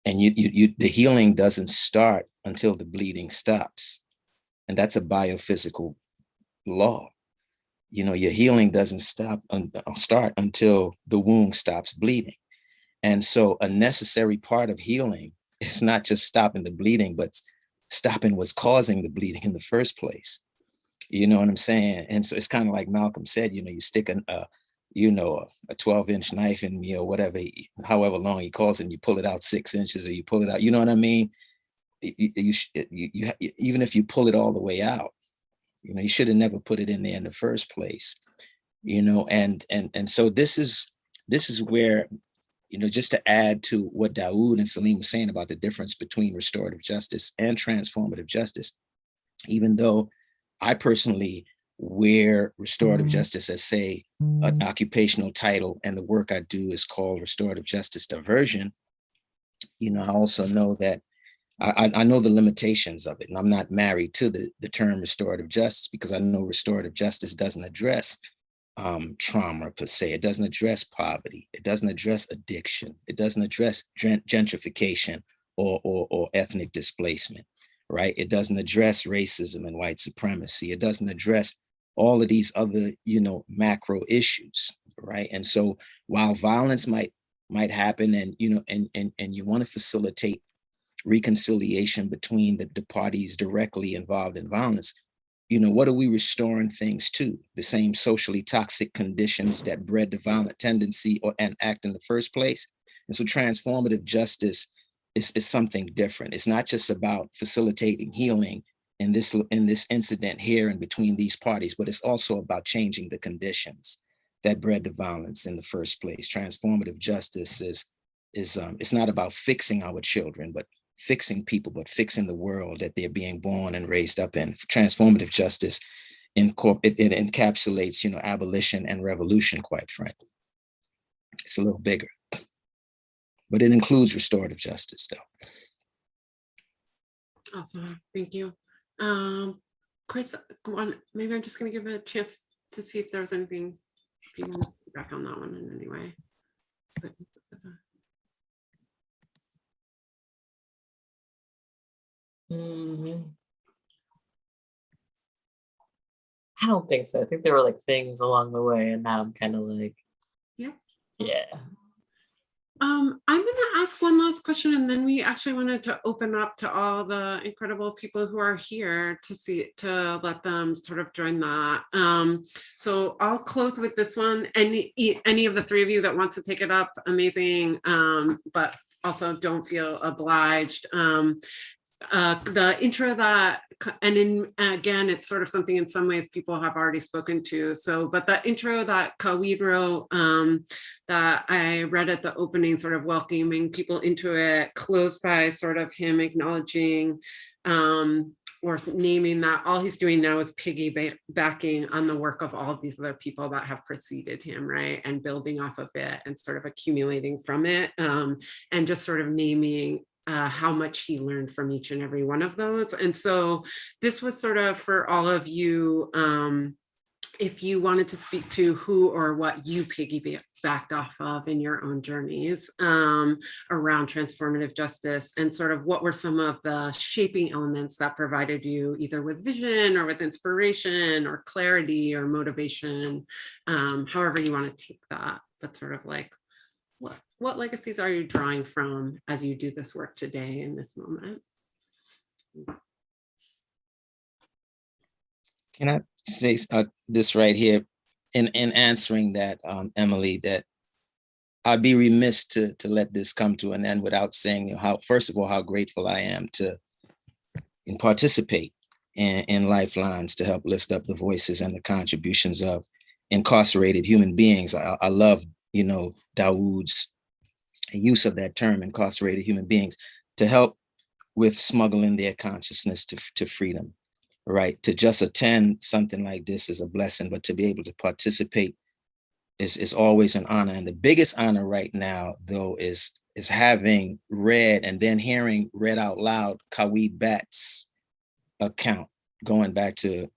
the healing doesn't start until the bleeding stops. And that's a biophysical law. Your healing doesn't start until the wound stops bleeding. And so a necessary part of healing is not just stopping the bleeding, but stopping what's causing the bleeding in the first place. You know what I'm saying? And so it's kind of like Malcolm said, you stick a 12-inch knife in me or whatever, however long he calls it, and you pull it out 6 inches or you pull it out, you know what I mean? You even if you pull it all the way out, you should have never put it in there in the first place, and so this is where, just to add to what Dawud and Salim was saying about the difference between restorative justice and transformative justice, even though I personally wear restorative justice as, say, an occupational title, and the work I do is called restorative justice diversion, I also know that I know the limitations of it, and I'm not married to the term restorative justice, because I know restorative justice doesn't address trauma per se. It doesn't address poverty. It doesn't address addiction. It doesn't address gentrification or ethnic displacement, right? It doesn't address racism and white supremacy. It doesn't address all of these other, macro issues, right? And so while violence might happen, and you want to facilitate reconciliation between the parties directly involved in violence, what are we restoring things to? The same socially toxic conditions that bred the violent tendency and act in the first place. And so transformative justice is something different. It's not just about facilitating healing in this incident here and between these parties, but it's also about changing the conditions that bred the violence in the first place. Transformative justice is it's not about fixing our children, but fixing people, but fixing the world that they're being born and raised up in. Transformative justice it encapsulates, abolition and revolution, quite frankly. It's a little bigger, but it includes restorative justice, though. Awesome, thank you. Chris, maybe I'm just gonna give a chance to see if there's anything you want to back on that one in any way. I don't think so. I think there were like things along the way, and now I'm kind of like, yeah. I'm gonna ask one last question, and then we actually wanted to open up to all the incredible people who are here to let them sort of join that. So I'll close with this one. Any of the three of you that wants to take it up, amazing. But also don't feel obliged. The intro again, it's sort of something in some ways people have already spoken to. But the intro that Qu'eed wrote, that I read at the opening, sort of welcoming people into it, closed by sort of him acknowledging or naming that all he's doing now is piggybacking on the work of all of these other people that have preceded him, right? And building off of it and sort of accumulating from it, and just sort of naming how much he learned from each and every one of those. And so this was sort of for all of you, if you wanted to speak to who or what you piggybacked off of in your own journeys around transformative justice, and sort of what were some of the shaping elements that provided you either with vision or with inspiration or clarity or motivation, however you want to take that, but sort of like, what legacies are you drawing from as you do this work today in this moment? Can I say this right here in answering that, Emily, that I'd be remiss to let this come to an end without saying how, first of all, how grateful I am to participate in Lifelines to help lift up the voices and the contributions of incarcerated human beings. I love, Dawud's use of that term, incarcerated human beings, to help with smuggling their consciousness to freedom. Right, to just attend something like this is a blessing, but to be able to participate is always an honor. And the biggest honor right now, though, is having read and then hearing read out loud Qu'eed Batts' account, going back to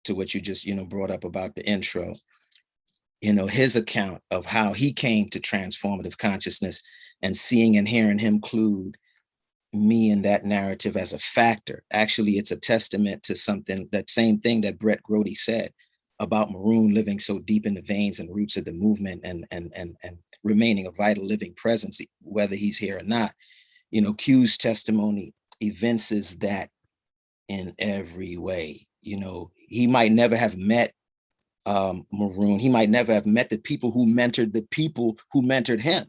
what you just brought up about the intro. His account of how he came to transformative consciousness, and seeing and hearing him include me in that narrative as a factor. Actually, it's a testament to something, that same thing that Brett Grody said about Maroon living so deep in the veins and roots of the movement and remaining a vital living presence, whether he's here or not. Q's testimony evinces that in every way. He might never have met Maroon. He might never have met the people who mentored him.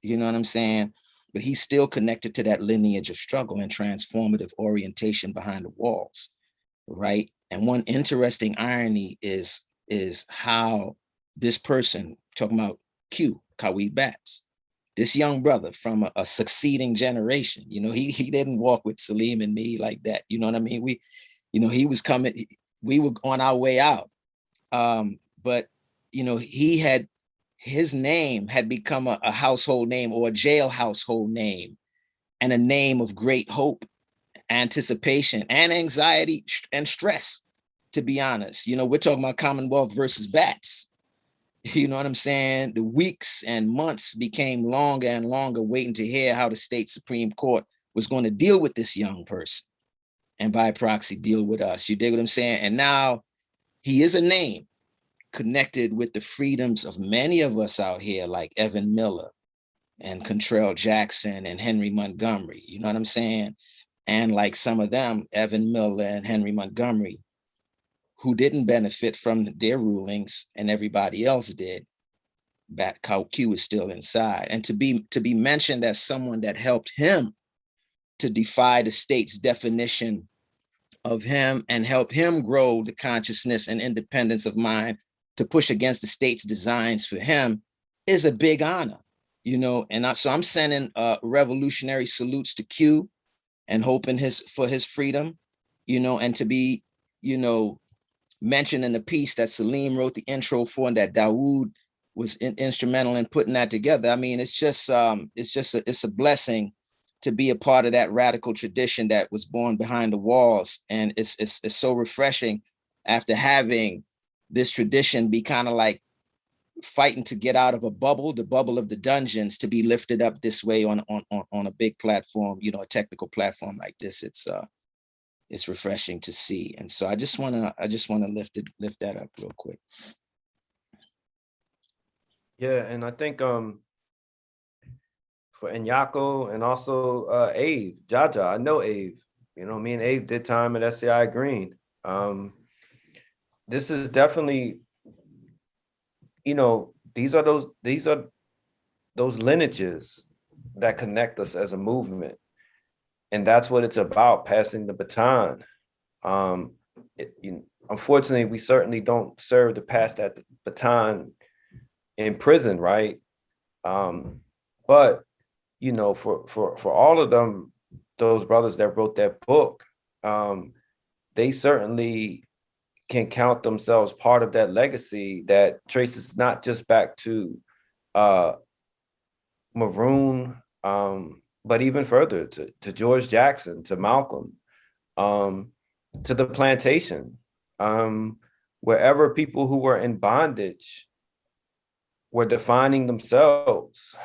You know what I'm saying? But he's still connected to that lineage of struggle and transformative orientation behind the walls, right? And one interesting irony is how this person, talking about Qu'eed Batts, this young brother from a succeeding generation, he didn't walk with Salim and me like that. You know what I mean? He was coming, we were on our way out. But his name had become a household name, or a jail household name, and a name of great hope, anticipation, and anxiety and stress, to be honest. We're talking about Commonwealth versus Batts. You know what I'm saying? The weeks and months became longer and longer, waiting to hear how the state Supreme Court was going to deal with this young person, and by proxy deal with us. You dig what I'm saying? And now he is a name connected with the freedoms of many of us out here, like Evan Miller and Contrell Jackson and Henry Montgomery. You know what I'm saying? And like some of them, Evan Miller and Henry Montgomery, who didn't benefit from their rulings and everybody else did, Q is still inside. And to be mentioned as someone that helped him to defy the state's definition of him and help him grow the consciousness and independence of mind to push against the state's designs for him is a big honor, and so I'm sending revolutionary salutes to Q and hoping for his freedom, and to be, mentioned in the piece that Salim wrote the intro for and that Dawud was instrumental in putting that together. I mean, it's a blessing to be a part of that radical tradition that was born behind the walls. And it's so refreshing after having this tradition be kind of like fighting to get out of the bubble of the dungeons, to be lifted up this way on a big platform, a technical platform like this. It's refreshing to see. And so I just want to lift that up real quick. Yeah, and I think for Nyako and also JaJa, I know Ave. Me and Ave did time at SCI Green. This is definitely, these are those lineages that connect us as a movement. And that's what it's about, passing the baton. Unfortunately, we certainly don't serve to pass that baton in prison, right? But, for all of them, those brothers that wrote that book, they certainly can count themselves part of that legacy that traces not just back to Maroon, but even further to George Jackson, to Malcolm, to the plantation, wherever people who were in bondage were defining themselves,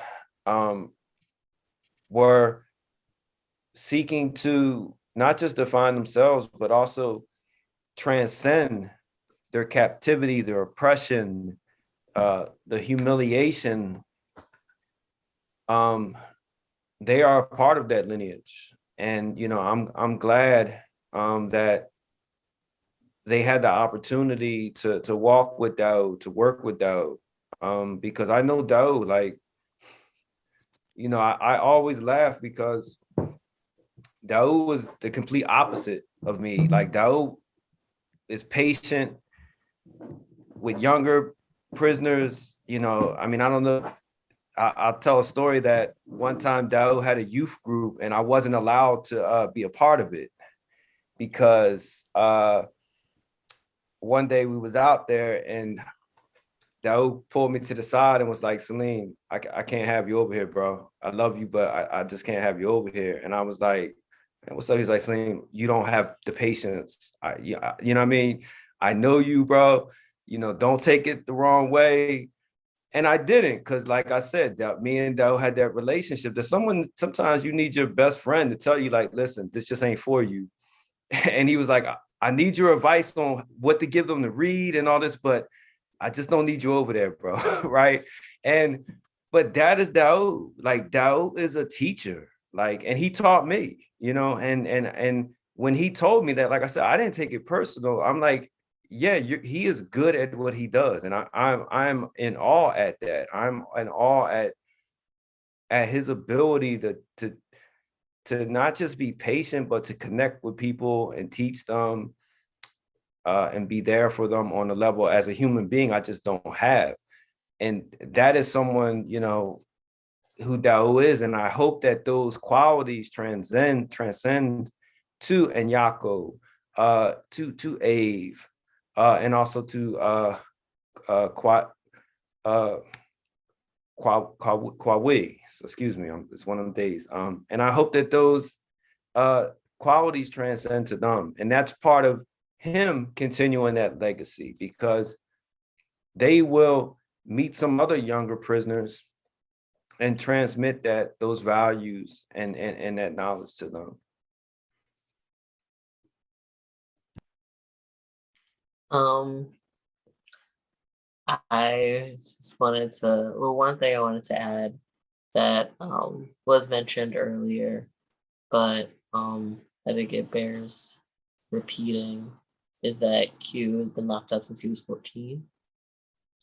were seeking to not just define themselves, but also transcend their captivity, their oppression, the humiliation. They are a part of that lineage. And, you know, I'm glad that they had the opportunity to walk with Dawud, to work with Dawud, because I know Dawud, like, you know, I always laugh because Dawud was the complete opposite of me. Like, Dawud is patient with younger prisoners. You know, I mean, I don't know. I'll tell a story that one time Dawud had a youth group and I wasn't allowed to be a part of it because one day we was out there and Dawud pulled me to the side and was like, Salim, I can't have you over here, bro. I love you, but I just can't have you over here. And I was like, what's up? He's like, Salim, you don't have the patience. You know what I mean? I know you, bro. You know, don't take it the wrong way. And I didn't, because like I said, me and Dawud had that relationship that sometimes you need your best friend to tell you, like, listen, this just ain't for you. And he was like, I need your advice on what to give them to read and all this, but I just don't need you over there, bro. Right. But that is Dawud. Like, Dawud is a teacher, like, and he taught me, you know, and when he told me that, like I said, I didn't take it personal. I'm like, yeah, he is good at what he does. And I'm in awe at that. I'm in awe at his ability to not just be patient, but to connect with people and teach them and be there for them on a level as a human being I just don't have. And that is someone, you know, who Dawud is. And I hope that those qualities transcend to Nyako, to Ave, and also to Qu'eed. So excuse me, it's one of them days. And I hope that those qualities transcend to them. And that's part of him continuing that legacy, because they will meet some other younger prisoners and transmit those values and that knowledge to them. I just wanted to, well, one thing I wanted to add that was mentioned earlier, but I think it bears repeating, is that Q has been locked up since he was 14.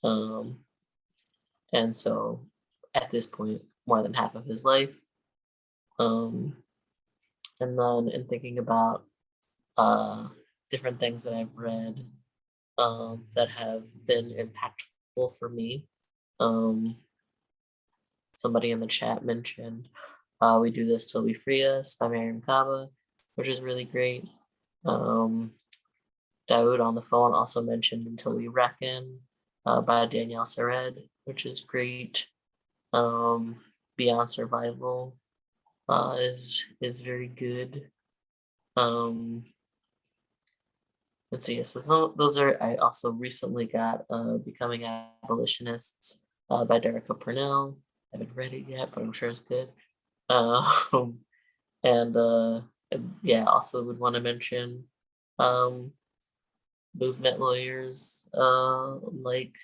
And so at this point, more than half of his life. And then in thinking about different things that I've read that have been impactful for me. Somebody in the chat mentioned We Do This Till We Free Us by Mariam Kaba, which is really great. Dawud on the phone also mentioned Until We Reckon by Danielle Sered, which is great. Beyond Survival is very good. Let's see. So those are. I also recently got Becoming Abolitionists by Derek Purnell. I haven't read it yet, but I'm sure it's good. And yeah, also would want to mention movement lawyers like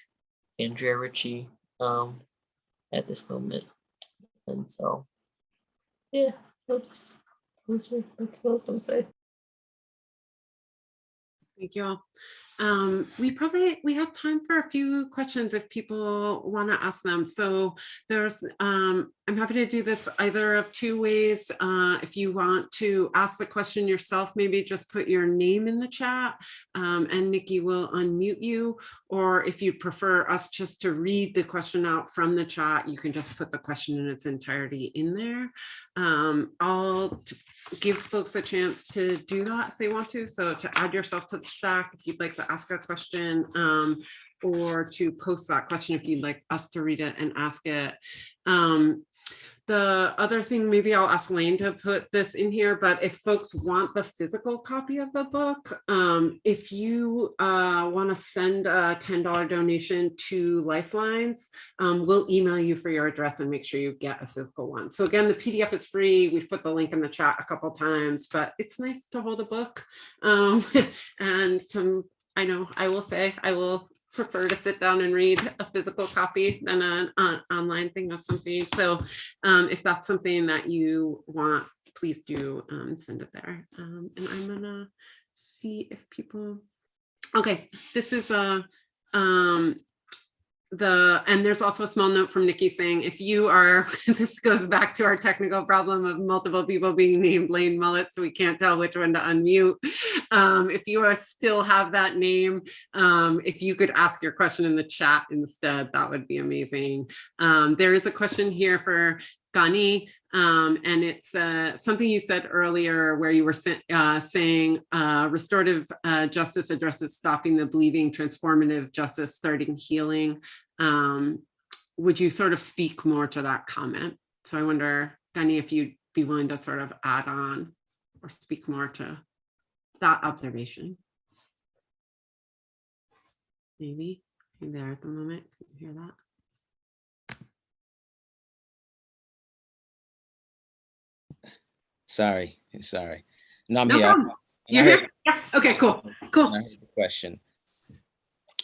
Andrea Ritchie at this moment. And so, yeah, that's what I was going to say. Thank you all. We have time for a few questions if people want to ask them. So there's, I'm happy to do this either of two ways. If you want to ask the question yourself, maybe just put your name in the chat and Nikki will unmute you. Or if you prefer us just to read the question out from the chat, you can just put the question in its entirety in there. I'll give folks a chance to do that if they want to. So to add yourself to the stack, if you'd like to ask a question, or to post that question if you'd like us to read it and ask it. the other thing, maybe I'll ask Lane to put this in here, but if folks want the physical copy of the book, if you want to send a $10 donation to Lifelines, we'll email you for your address and make sure you get a physical one. So again, the PDF is free. We've put the link in the chat a couple times, but it's nice to hold a book. And I know I will say I will prefer to sit down and read a physical copy than an online thing of something. So if that's something that you want, please do send it there. And I'm gonna see if people, okay, this is and there's also a small note from Nikki saying, if you are, this goes back to our technical problem of multiple people being named Lane Mullet, so we can't tell which one to unmute. If you are still have that name, if you could ask your question in the chat instead, that would be amazing. There is a question here for Ghani, and it's something you said earlier where you were saying restorative justice addresses stopping the bleeding, transformative justice starting healing. Would you sort of speak more to that comment? So I wonder, Ghani, if you'd be willing to sort of add on or speak more to that observation. Maybe you're there at the moment, can you hear that? Sorry. No, I'm No here. problem. You're here? Yeah. Okay, cool. I heard the question.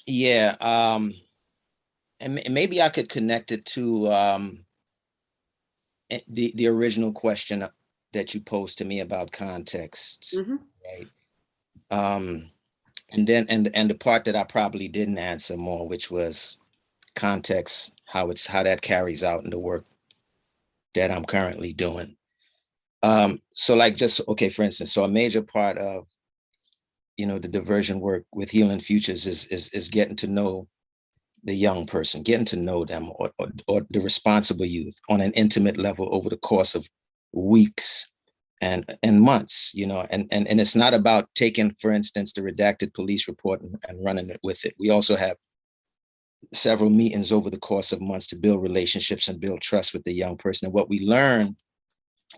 Yeah. And maybe I could connect it to the original question that you posed to me about context, right? And then and the part that I probably didn't answer more, which was context, how that carries out in the work that I'm currently doing. So like for instance, so a major part of, the diversion work with Healing Futures is getting to know the young person, getting to know them or the responsible youth on an intimate level over the course of weeks and months, and it's not about taking, for instance, the redacted police report and running it with it. We also have several meetings over the course of months to build relationships and build trust with the young person. And what we learn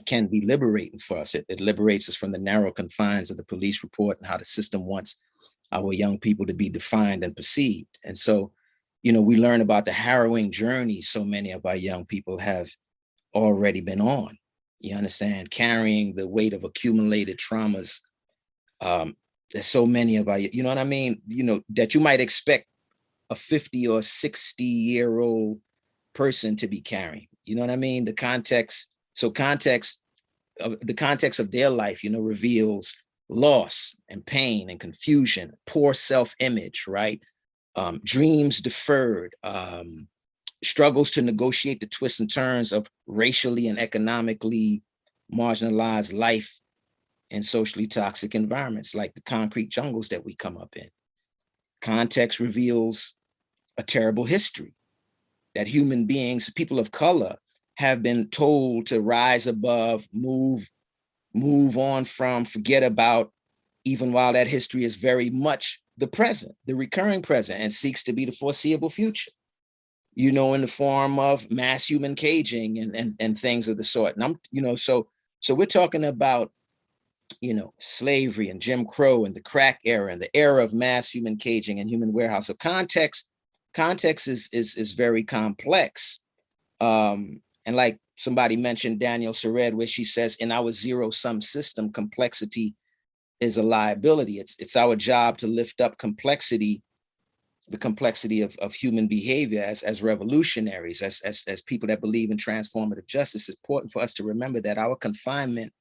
can be liberating for us. It liberates us from the narrow confines of the police report and how the system wants our young people to be defined and perceived. And so, we learn about the harrowing journey so many of our young people have already been on. You understand, carrying the weight of accumulated traumas. There's so many of our, you know what I mean? That you might expect a 50 or 60-year-old person to be carrying. You know what I mean? The context of their life, reveals loss and pain and confusion, poor self-image, right? Dreams deferred, struggles to negotiate the twists and turns of racially and economically marginalized life in socially toxic environments like the concrete jungles that we come up in. Context reveals a terrible history that human beings, people of color, have been told to rise above, move on from, forget about, even while that history is very much the present, the recurring present, and seeks to be the foreseeable future, in the form of mass human caging and things of the sort. And so we're talking about, slavery and Jim Crow and the crack era and the era of mass human caging and human warehouse. So context is very complex. And like somebody mentioned, Daniel Sered, where she says, in our zero-sum system, complexity is a liability. It's our job to lift up complexity, the complexity of human behavior as revolutionaries, as people that believe in transformative justice. It's important for us to remember that our confinement,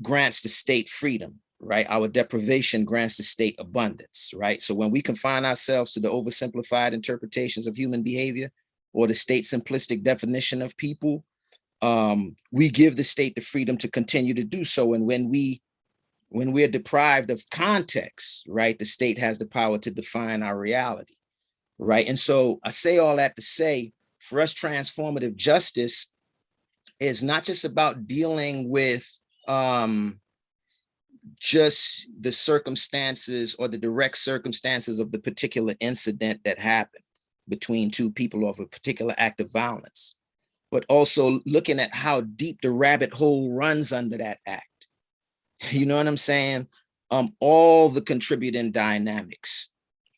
grants the state freedom, right? Our deprivation grants the state abundance, right? So when we confine ourselves to the oversimplified interpretations of human behavior or the state simplistic definition of people, we give the state the freedom to continue to do so. And when we're deprived of context, right, the state has the power to define our reality, right? And so I say all that to say, for us, transformative justice is not just about dealing with just the circumstances or the direct circumstances of the particular incident that happened between two people of a particular act of violence. but also looking at how deep the rabbit hole runs under that act. You know what I'm saying? All the contributing dynamics.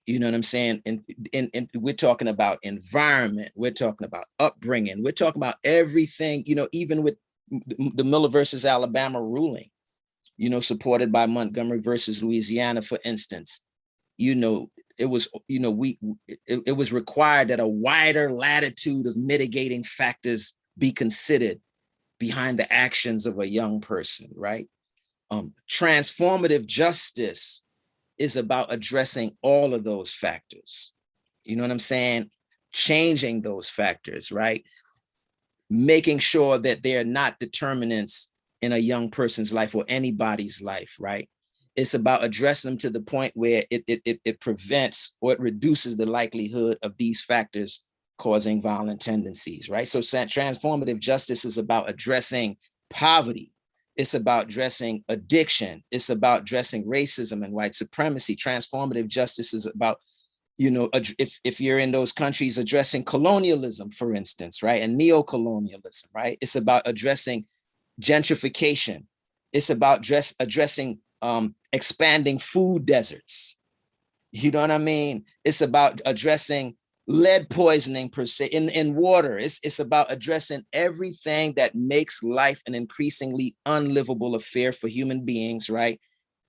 You know what I'm saying? And we're talking about environment, we're talking about upbringing, we're talking about everything, you know, even with the Miller versus Alabama ruling, you know, supported by Montgomery versus Louisiana, for instance. You know, it was, you know, it was required that a wider latitude of mitigating factors be considered behind the actions of a young person, right? Transformative justice is about addressing all of those factors. You know what I'm saying? Changing those factors, right? Making sure that they're not determinants in a young person's life or anybody's life, right? It's about addressing them to the point where it prevents or it reduces the likelihood of these factors causing violent tendencies, right? So transformative justice is about addressing poverty. It's about addressing addiction. It's about addressing racism and white supremacy. Transformative justice is about, you know, if you're in those countries, addressing colonialism, for instance, right? And neo-colonialism, right? It's about addressing gentrification. It's about addressing expanding food deserts. You know what I mean? It's about addressing lead poisoning per se in water. It's about addressing everything that makes life an increasingly unlivable affair for human beings, right?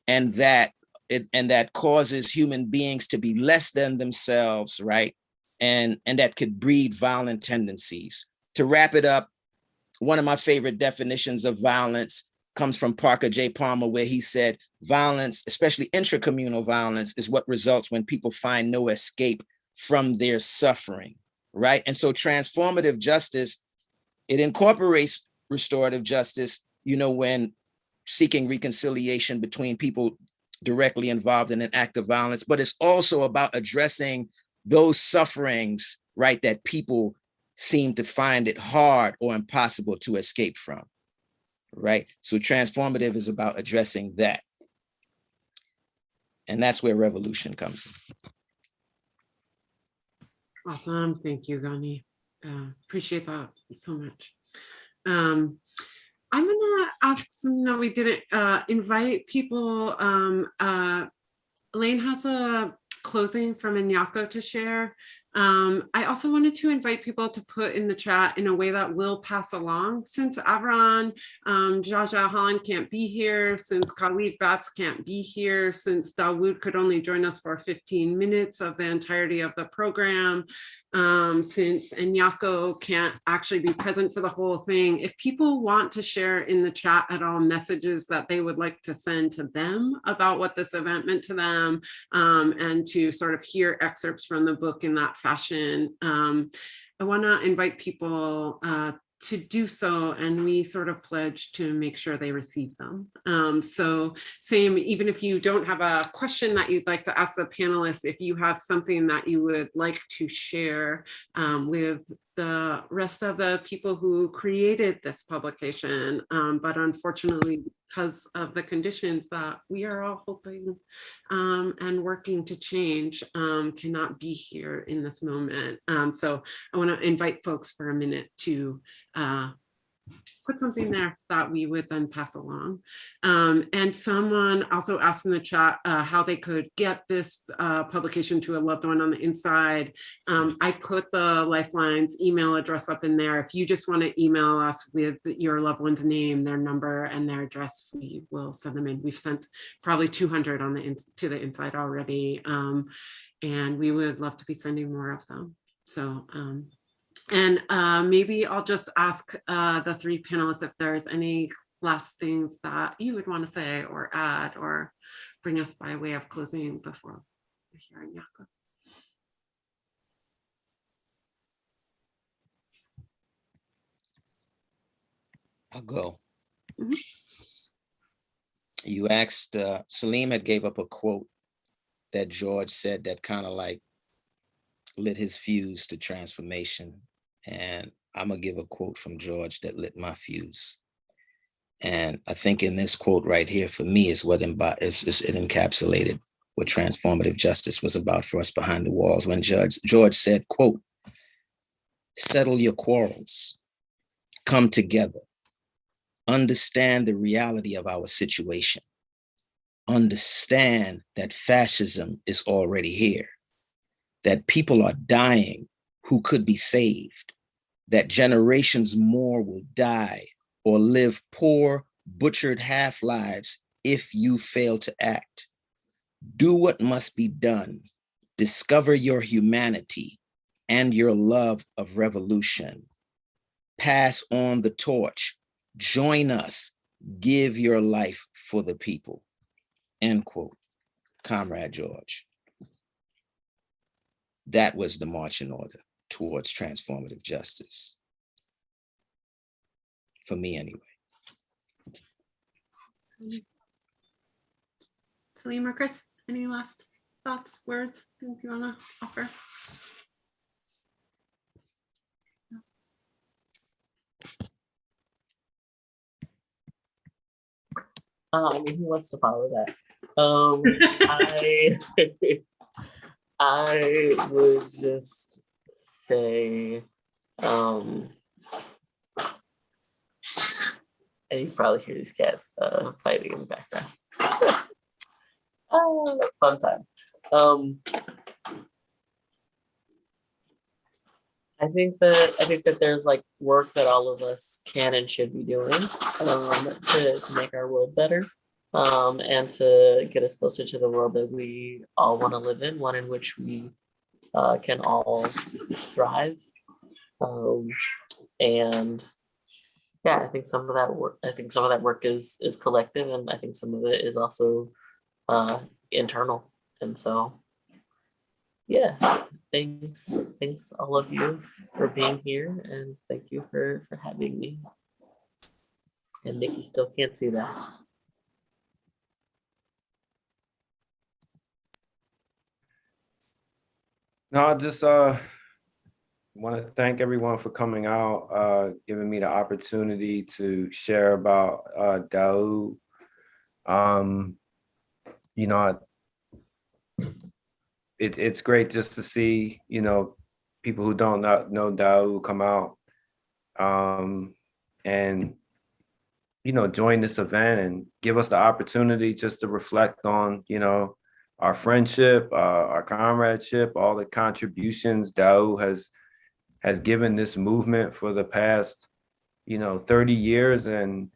And that causes human beings to be less than themselves, right? And that could breed violent tendencies. To wrap it up, one of my favorite definitions of violence comes from Parker J. Palmer, where he said, violence, especially intracommunal violence, is what results when people find no escape from their suffering, right? And so transformative justice, it incorporates restorative justice, you know, when seeking reconciliation between people directly involved in an act of violence, but it's also about addressing those sufferings, right, that people seem to find it hard or impossible to escape from, right? So transformative is about addressing that. And that's where revolution comes in. Awesome. Thank you, Ghani. Appreciate that so much. I'm gonna ask some that we didn't invite people. Elaine has a closing from Nyako to share. I also wanted to invite people to put in the chat in a way that will pass along. Since Avron, JaJa, Holland can't be here, since Qu'eed Batts can't be here, since Dawud could only join us for 15 minutes of the entirety of the program, since Nyako can't actually be present for the whole thing, if people want to share in the chat at all messages that they would like to send to them about what this event meant to them, and to sort of hear excerpts from the book in that fashion, I want to invite people to do so, and we sort of pledge to make sure they receive them. So same, even if you don't have a question that you'd like to ask the panelists, if you have something that you would like to share with the rest of the people who created this publication, but unfortunately, because of the conditions that we are all hoping and working to change, cannot be here in this moment. So I want to invite folks for a minute to put something there that we would then pass along. And someone also asked in the chat how they could get this publication to a loved one on the inside. I put the Lifelines email address up in there. If you just want to email us with your loved one's name, their number, and their address, we will send them in. We've sent probably 200 on to the inside already, and we would love to be sending more of them. So. And maybe I'll just ask the three panelists if there's any last things that you would want to say or add or bring us by way of closing before we hear Nyako. I'll go. Mm-hmm. You asked, Salim had gave up a quote that George said that kind of like lit his fuse to transformation. And I'm gonna give a quote from George that lit my fuse. And I think in this quote right here, for me, is what it encapsulated what transformative justice was about for us behind the walls. When George said, quote, "Settle your quarrels. come together, understand the reality of our situation, understand that fascism is already here, that people are dying who could be saved, that generations more will die or live poor, butchered half-lives if you fail to act. Do what must be done. Discover your humanity and your love of revolution. Pass on the torch. Join us. Give your life for the people. End quote. Comrade George. That was the marching order towards transformative justice. For me, anyway. Salim or Chris, any last thoughts, words, things you want to offer? Who wants to follow that? I would just say, and you probably hear these cats fighting in the background. Fun times. I think that there's like work that all of us can and should be doing to make our world better, and to get us closer to the world that we all want to live in, one in which we can all thrive. And yeah, I think some of that work is collective, and I think some of it is also internal. And so yes, thanks all of you for being here, and thank you for having me. And Nikki still can't see that. No, I just want to thank everyone for coming out, giving me the opportunity to share about Dawud. You know, it's great just to see, you know, people who don't know Dawud come out and, you know, join this event and give us the opportunity just to reflect on, you know, our friendship, our comradeship, all the contributions Dawud has given this movement for the past, you know, 30 years. And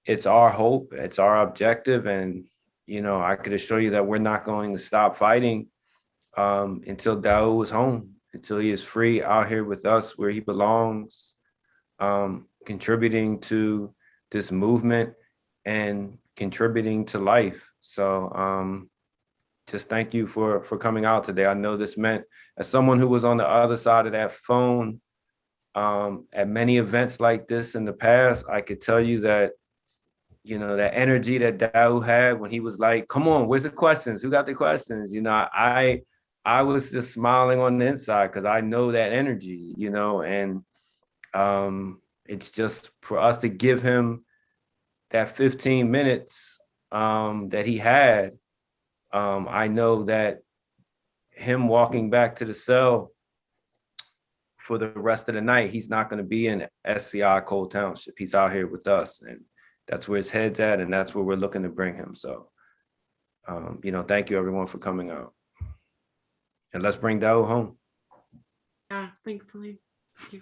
it's our hope, it's our objective. And, you know, I could assure you that we're not going to stop fighting until Dawud is home, until he is free out here with us where he belongs, contributing to this movement and contributing to life. So just thank you for coming out today. I know this meant, as someone who was on the other side of that phone at many events like this in the past, I could tell you that, you know, that energy that Dawud had when he was like, come on, where's the questions? Who got the questions? You know, I was just smiling on the inside because I know that energy, you know, and it's just for us to give him that 15 minutes that he had. I know that him walking back to the cell for the rest of the night, he's not going to be in SCI Cole Township. He's out here with us, and that's where his head's at, and that's where we're looking to bring him. So, you know, thank you everyone for coming out. And let's bring Dawud home. Yeah, thanks, Salim. Thank you.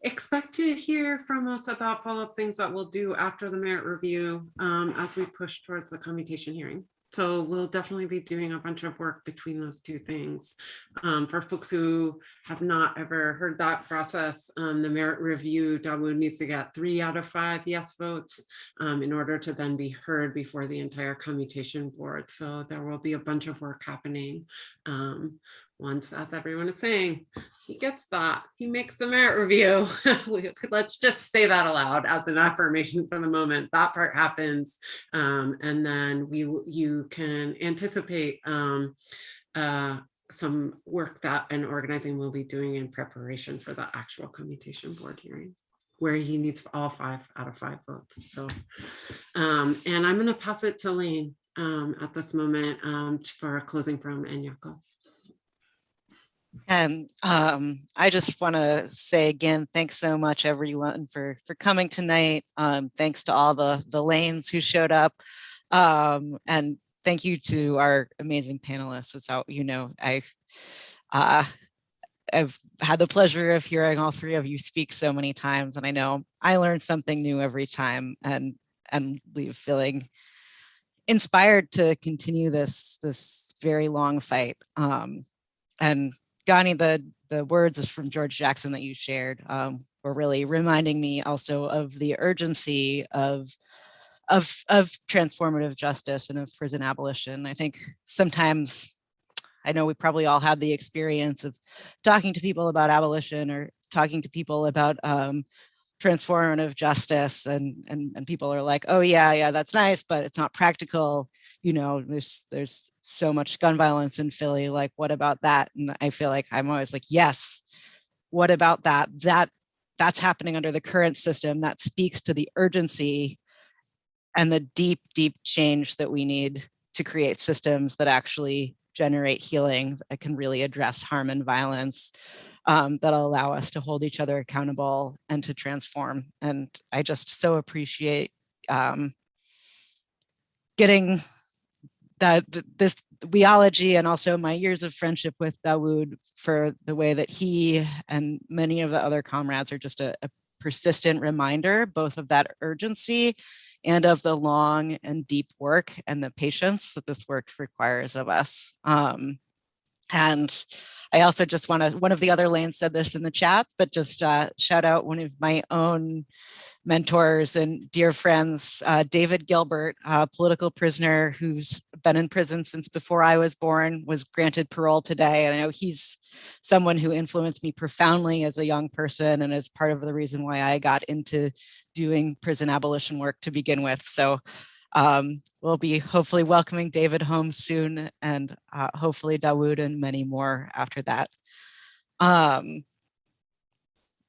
Expect to hear from us about follow-up things that we'll do after the merit review as we push towards the commutation hearing. So we'll definitely be doing a bunch of work between those two things. For folks who have not ever heard that process, the merit review, Dawud needs to get 3 out of 5 yes votes in order to then be heard before the entire commutation board. So there will be a bunch of work happening once, as everyone is saying, he gets that, he makes the merit review. Let's just say that aloud as an affirmation for the moment. That part happens, and then you can anticipate some work that an organizing will be doing in preparation for the actual commutation board hearing, where he needs all 5 out of 5 votes. So, and I'm going to pass it to Lane at this moment for a closing from Nyako. And I just want to say again, thanks so much, everyone, for coming tonight. Thanks to all the lanes who showed up. And thank you to our amazing panelists. It's out, I've had the pleasure of hearing all three of you speak so many times, and I know I learn something new every time and leave feeling inspired to continue this very long fight. And Ghani, the words from George Jackson that you shared were really reminding me also of the urgency of transformative justice and of prison abolition. I think sometimes, I know we probably all have the experience of talking to people about abolition or talking to people about transformative justice, and people are like, oh yeah, that's nice, but it's not practical. There's so much gun violence in Philly. Like, what about that? And I feel like I'm always like, yes, what about that? That's happening under the current system. That speaks to the urgency and the deep change that we need to create systems that actually generate healing, that can really address harm and violence, that'll allow us to hold each other accountable and to transform. And I just so appreciate getting this WeOlogy, and also my years of friendship with Dawud, for the way that he and many of the other comrades are just a persistent reminder, both of that urgency and of the long and deep work and the patience that this work requires of us. And I also just want to, one of the other lanes said this in the chat, but just shout out one of my own mentors and dear friends, David Gilbert, a political prisoner who's been in prison since before I was born, was granted parole today. And I know he's someone who influenced me profoundly as a young person, and is part of the reason why I got into doing prison abolition work to begin with. So we'll be hopefully welcoming David home soon, and hopefully Dawud and many more after that.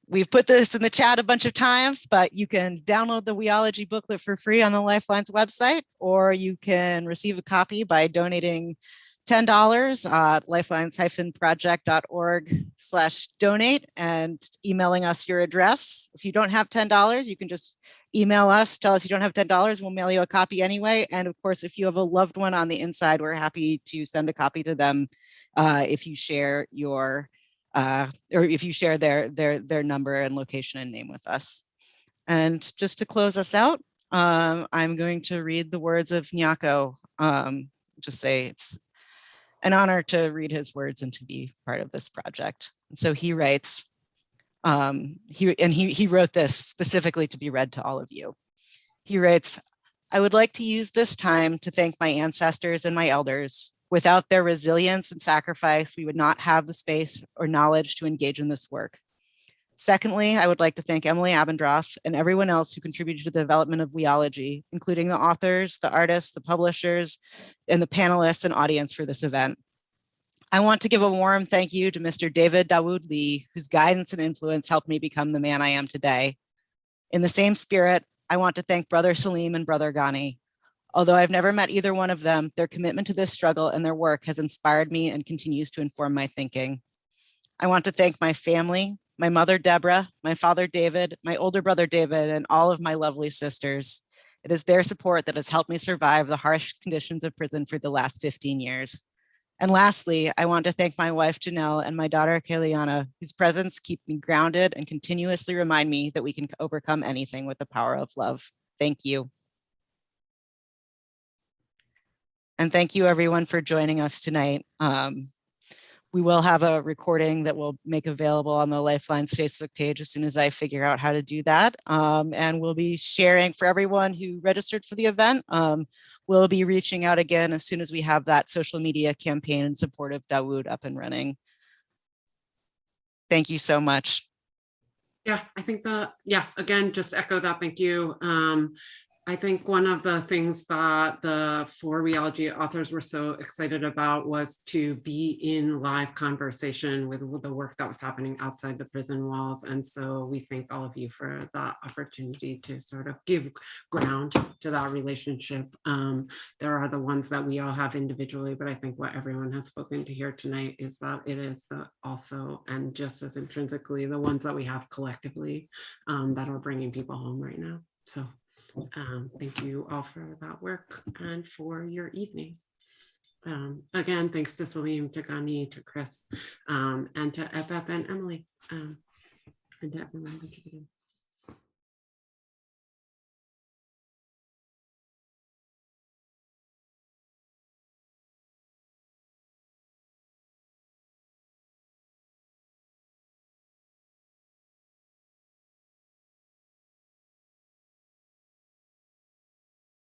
We've put this in the chat a bunch of times, but you can download the WeOlogy booklet for free on the Lifelines website, or you can receive a copy by donating $10 at lifelines-project.org/donate and emailing us your address. If you don't have $10, you can just email us, tell us you don't have $10, we'll mail you a copy anyway. And of course, if you have a loved one on the inside, we're happy to send a copy to them if you share your or if you share their number and location and name with us. And just to close us out, I'm going to read the words of Nyako. Just say it's an honor to read his words and to be part of this project. And so he writes, he wrote this specifically to be read to all of you. He writes, I would like to use this time to thank my ancestors and my elders. Without their resilience and sacrifice, we would not have the space or knowledge to engage in this work. Secondly, I would like to thank Emily Abendroth and everyone else who contributed to the development of WeOlogy, including the authors, the artists, the publishers, and the panelists and audience for this event. I want to give a warm thank you to Mr. David Dawud Lee, whose guidance and influence helped me become the man I am today. In the same spirit, I want to thank Brother Salim and Brother Ghani. Although I've never met either one of them, their commitment to this struggle and their work has inspired me and continues to inform my thinking. I want to thank my family, my mother, Deborah, my father, David, my older brother, David, and all of my lovely sisters. It is their support that has helped me survive the harsh conditions of prison for the last 15 years. And lastly, I want to thank my wife, Janelle, and my daughter, Kayliana, whose presence keep me grounded and continuously remind me that we can overcome anything with the power of love. Thank you. And thank you everyone for joining us tonight. We will have a recording that we'll make available on the Lifelines Facebook page as soon as I figure out how to do that. And we'll be sharing for everyone who registered for the event. We'll be reaching out again as soon as we have that social media campaign in support of Dawud up and running. Thank you so much. Yeah, I think that, yeah, again, just echo that. Thank you. I think one of the things that the 4 WeOlogy authors were so excited about was to be in live conversation with the work that was happening outside the prison walls. And so we thank all of you for that opportunity to sort of give ground to that relationship. There are the ones that we all have individually, but I think what everyone has spoken to here tonight is that it is also, and just as intrinsically, the ones that we have collectively that are bringing people home right now. So. Thank you all for that work and for your evening. Again, thanks to Salim, to Ghani, to Chris, and to FF and Emily, and to everyone.